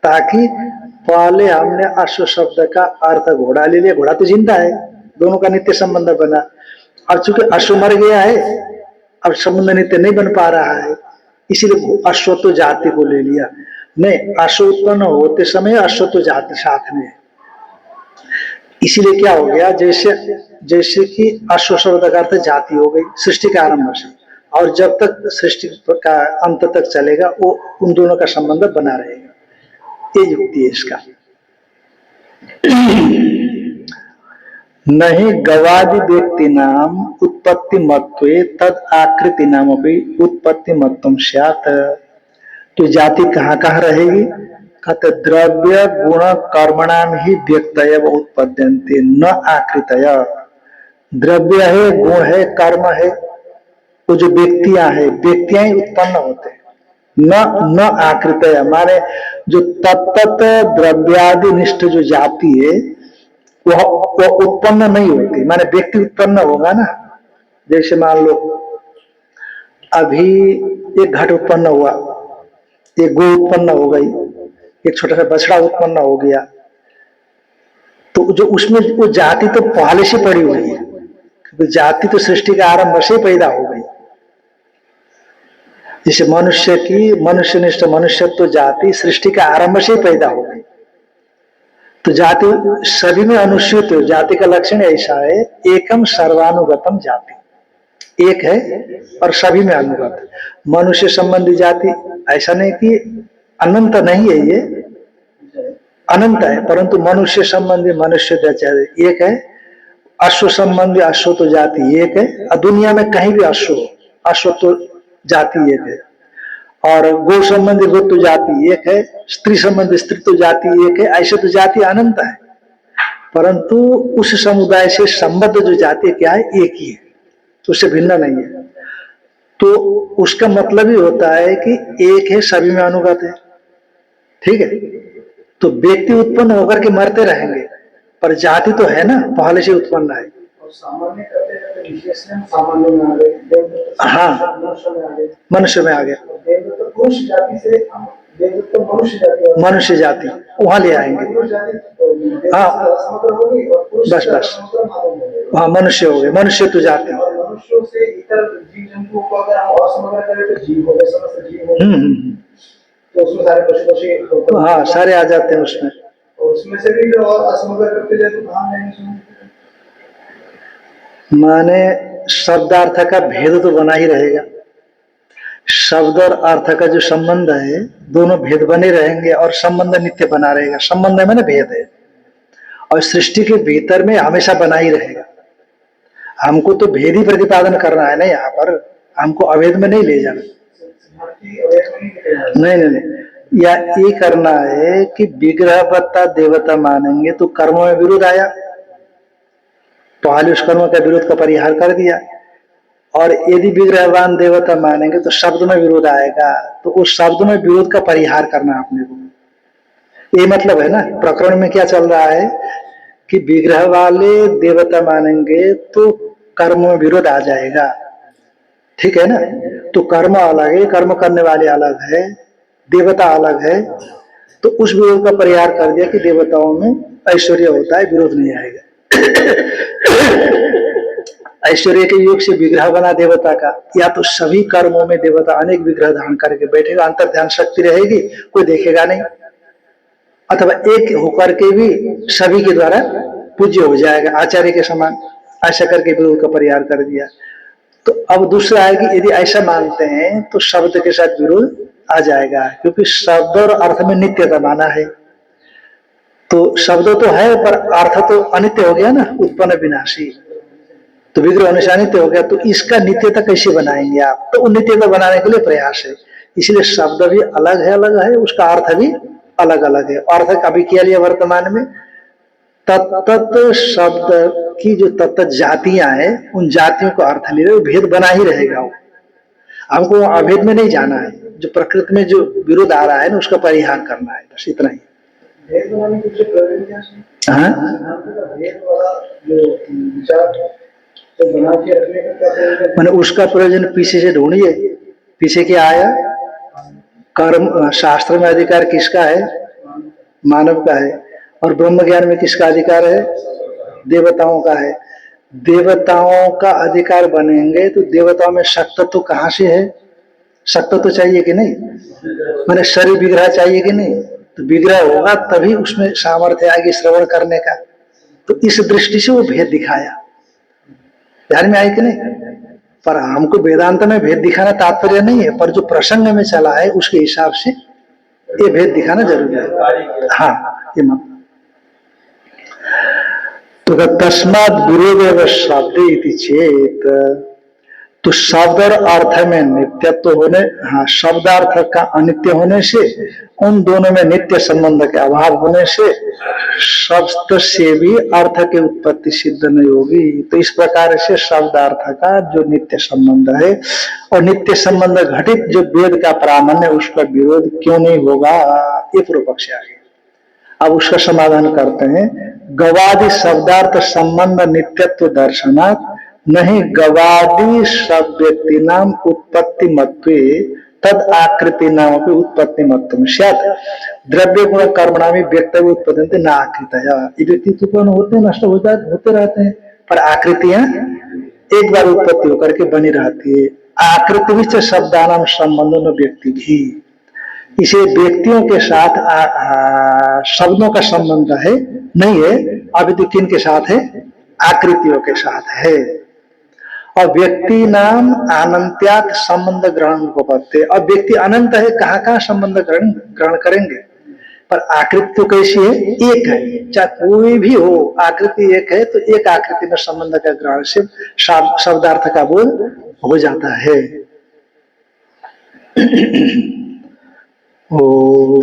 ताकि पहले हमने अश्व शब्द का अर्थ घोड़ा ले लिया, घोड़ा तो जिंदा है, दोनों का नित्य संबंध बना। अब चूंकि अश्व मर गया है, अब संबंध नित्य नहीं बन पा रहा है, इसीलिए अश्व तो जाति को ले लिया। नहीं, अश्व उत्पन्न होते समय अश्व तो जाति साथ में है, इसीलिए क्या हो गया, जैसे कि अश्व शब्द का अर्थ जाति हो गई सृष्टि के आरंभ से, और जब तक सृष्टि का अंत तक चलेगा वो उन दोनों का संबंध बना रहेगा, ये युक्ति है इसका। नहीं गवादि व्यक्ति नाम उत्पत्ति मत्वे तद आकृति नाम अपनी उत्पत्ति मत्वम स्यात्। तो जाति कहाँ कहाँ रहेगी? कहते द्रव्य गुण कर्मणाम ही व्यक्तय उत्पद्यन्ते न आकृतय। द्रव्य है, गुण है, कर्म है, वो जो व्यक्तियां हैं, व्यक्तियां ही उत्पन्न होते हैं, न आकृतय, माने जो तत्त द्रव्यादि निष्ठ जो जाति है वो उत्पन्न नहीं होती, माने व्यक्ति उत्पन्न होगा ना। जैसे मान लो अभी एक घट उत्पन्न हुआ, एक गौ उत्पन्न हो गई, एक छोटा सा बछड़ा उत्पन्न हो गया, तो जो उसमें वो जाति तो पहले से पड़ी हुई है, क्योंकि जाति तो सृष्टि के आरंभ से पैदा हो गई। जैसे मनुष्य की मनुष्यनिष्ठ मनुष्यत्व जाति सृष्टि के आरंभ से पैदा हो गई, तो जाति सभी में अनुसूचित है। जाति का लक्षण ऐसा है, एकम सर्वानुगतम जाति, एक है और सभी में अनुगत। मनुष्य संबंधी जाति ऐसा नहीं कि अनंत नहीं है, ये अनंत है, परंतु मनुष्य संबंधी मनुष्य एक है, अश्व संबंधी अश्व तो जाति एक है, और दुनिया में कहीं भी अश्व तो जाति एक है, और गो संबंधी गो तो जाति एक है, स्त्री संबंधी स्त्री तो जाति एक है। ऐसे तो जाति अनंत है, परंतु उस समुदाय से संबद्ध जो जाति क्या है, एक ही है, तो उससे भिन्न नहीं है। तो उसका मतलब ही होता है कि एक है, सभी में अनुगत है। ठीक है, तो व्यक्ति उत्पन्न होकर के मरते रहेंगे, पर जाति तो है ना, पहले से उत्पन्न है। और सामान्य करते करते विशेष में सामान्य में आ गए, देवदत्त हाँ, मनुष्य में आ गए, मनुष्य में आ गया, देवदत्त पुरुष जाति से देवदत्त मनुष्य जाति, मनुष्य जाति वहां ले आएंगे। पुरुष जाति तो हाँ, समुद्र हो गई, और पुरुष बस बस, समुद्र मानव हो गए। हाँ, मनुष्य हो गए, मनुष्य तो जाति। और मनुष्यों से इतर जीव जंतुओं को अगर हम असमग्र करें तो जीव हो गए, समस्त जीव हो गए। तो उसमें सारे पशु पक्षी, हाँ, सारे आ जाते हैं उसमें। और उसमें से भी और असमग्र करते जाए तो कहाँ जाएंगे? माने शब्दार्थ का भेद तो बना ही रहेगा, शब्द और अर्थ का जो संबंध है दोनों भेद बने रहेंगे, और संबंध नित्य बना रहेगा। संबंध में ना भेद है, और सृष्टि के भीतर में हमेशा बना ही रहेगा। हमको तो भेद ही प्रतिपादन करना है ना, यहाँ पर हमको अभेद में नहीं ले जाना। नहीं नहीं नहीं, या ये करना है कि विग्रहवत्ता देवता मानेंगे तो कर्म में विरोध आया, पहले उस कर्म का विरोध का परिहार कर दिया। और यदि विग्रहवान देवता मानेंगे तो शब्द में विरोध आएगा, तो उस शब्द में विरोध का परिहार करना अपने को। ये मतलब है ना, प्रकरण में क्या चल रहा है कि विग्रह वाले देवता मानेंगे तो कर्म में विरोध आ जाएगा। ठीक है ना, तो कर्म अलग है, कर्म करने वाले अलग है, देवता अलग है। तो उस विरोध का परिहार कर दिया कि देवताओं में ऐश्वर्य होता है, विरोध नहीं आएगा। ऐश्वर्य के योग से विग्रह बना देवता का, या तो सभी कर्मों में देवता अनेक विग्रह धारण करके बैठेगा, अंतर ध्यान शक्ति रहेगी, कोई देखेगा नहीं, अथवा एक होकर के भी सभी के द्वारा पूज्य हो जाएगा आचार्य के समान। ऐसा करके विरोध का परिहार कर दिया। तो अब दूसरा है कि यदि ऐसा मानते हैं तो शब्द के साथ विरोध आ जाएगा, क्योंकि शब्द और अर्थ में नित्यता माना है। तो शब्द तो है पर अर्थ तो अनित्य हो गया ना, उत्पन्न विनाशी, तो विग्रह होने से अनित्य हो गया। तो इसका नित्यता कैसे बनाएंगे आप? तो नित्यता बनाने के लिए प्रयास है, इसलिए शब्द भी अलग है, उसका अर्थ भी अलग अलग है। अर्थ का भी किया लिया वर्तमान में, तत्त शब्द की जो तत्त जातियां हैं उन जातियों को अर्थ ले रहे, भेद बना ही रहेगा वो। हमको अभेद में नहीं जाना है, जो प्रकृति में जो विरोध आ रहा है ना उसका परिहार करना है, बस इतना ही। भेद बनाने के लिए प्रयोजन क्या है? हाँ, भेद वाला जो विचार तो बना के रखने का क्या प्रयोजन? मैंने उसका प्रयोजन पीछे से ढूंढिए, पीछे क्या आया? कर्म शास्त्र में अधिकार किसका है? मानव का है। और ब्रह्म ज्ञान में किसका अधिकार है? देवताओं का है। देवताओं का अधिकार बनेंगे तो देवताओं में शक्त तो कहां से है? शक्त तो चाहिए कि नहीं? मैंने शरीर विग्रह चाहिए कि नहीं? तो विग्रह होगा तभी उसमें सामर्थ्य आएगी श्रवण करने का। तो इस दृष्टि से वो भेद दिखाया, ध्यान में आए कि नहीं? पर हमको वेदांत में भेद दिखाना तात्पर्य नहीं है, पर जो प्रसंग में चला है उसके हिसाब से ये भेद दिखाना जरूरी है। हाँ, ये मत तो तस्माद विरोध शब्द इति चेत, तो शब्द और अर्थ में नित्यत्व होने, हाँ, शब्दार्थ का अनित्य होने से, उन दोनों में नित्य संबंध के अभाव होने से शब्द से भी अर्थ की उत्पत्ति सिद्ध नहीं होगी। तो इस प्रकार से शब्दार्थ का जो नित्य संबंध है और नित्य संबंध घटित जो वेद का प्रामाण्य, उसका विरोध क्यों नहीं होगा? ये पूर्व पक्ष आ गया। अब उसका समाधान करते हैं। गवादि शब्दार्थ संबंध नित्यत्व दर्शनात् नहीं गवादि शब्द व्यक्ति नाम उत्पत्ति मत्वे तद आकृति नाम की उत्पत्ति मत्व स्यात् द्रव्य गुण कर्मणामि व्यक्तव्य उत्पत्ति न आकृतया। ये व्यक्ति उत्पन्न होते नष्ट होते रहते हैं, पर आकृतियां एक बार उत्पत्ति होकर के बनी रहती है। आकृति भी शब्दानाम संबंधों व्यक्ति भी, इसे व्यक्तियों के साथ शब्दों का संबंध है नहीं है, अभी तो किन के साथ है? आकृतियों के साथ है। और व्यक्ति नाम अनंत्यात संबंध ग्रहण को करते, और व्यक्ति अनंत है, कहाँ कहाँ संबंध ग्रहण करेंगे? पर आकृति तो कैसी है? एक है। चाहे कोई भी हो, आकृति एक है, तो एक आकृति में संबंध का ग्रहण से शब्दार्थ का बोध हो जाता है। ओ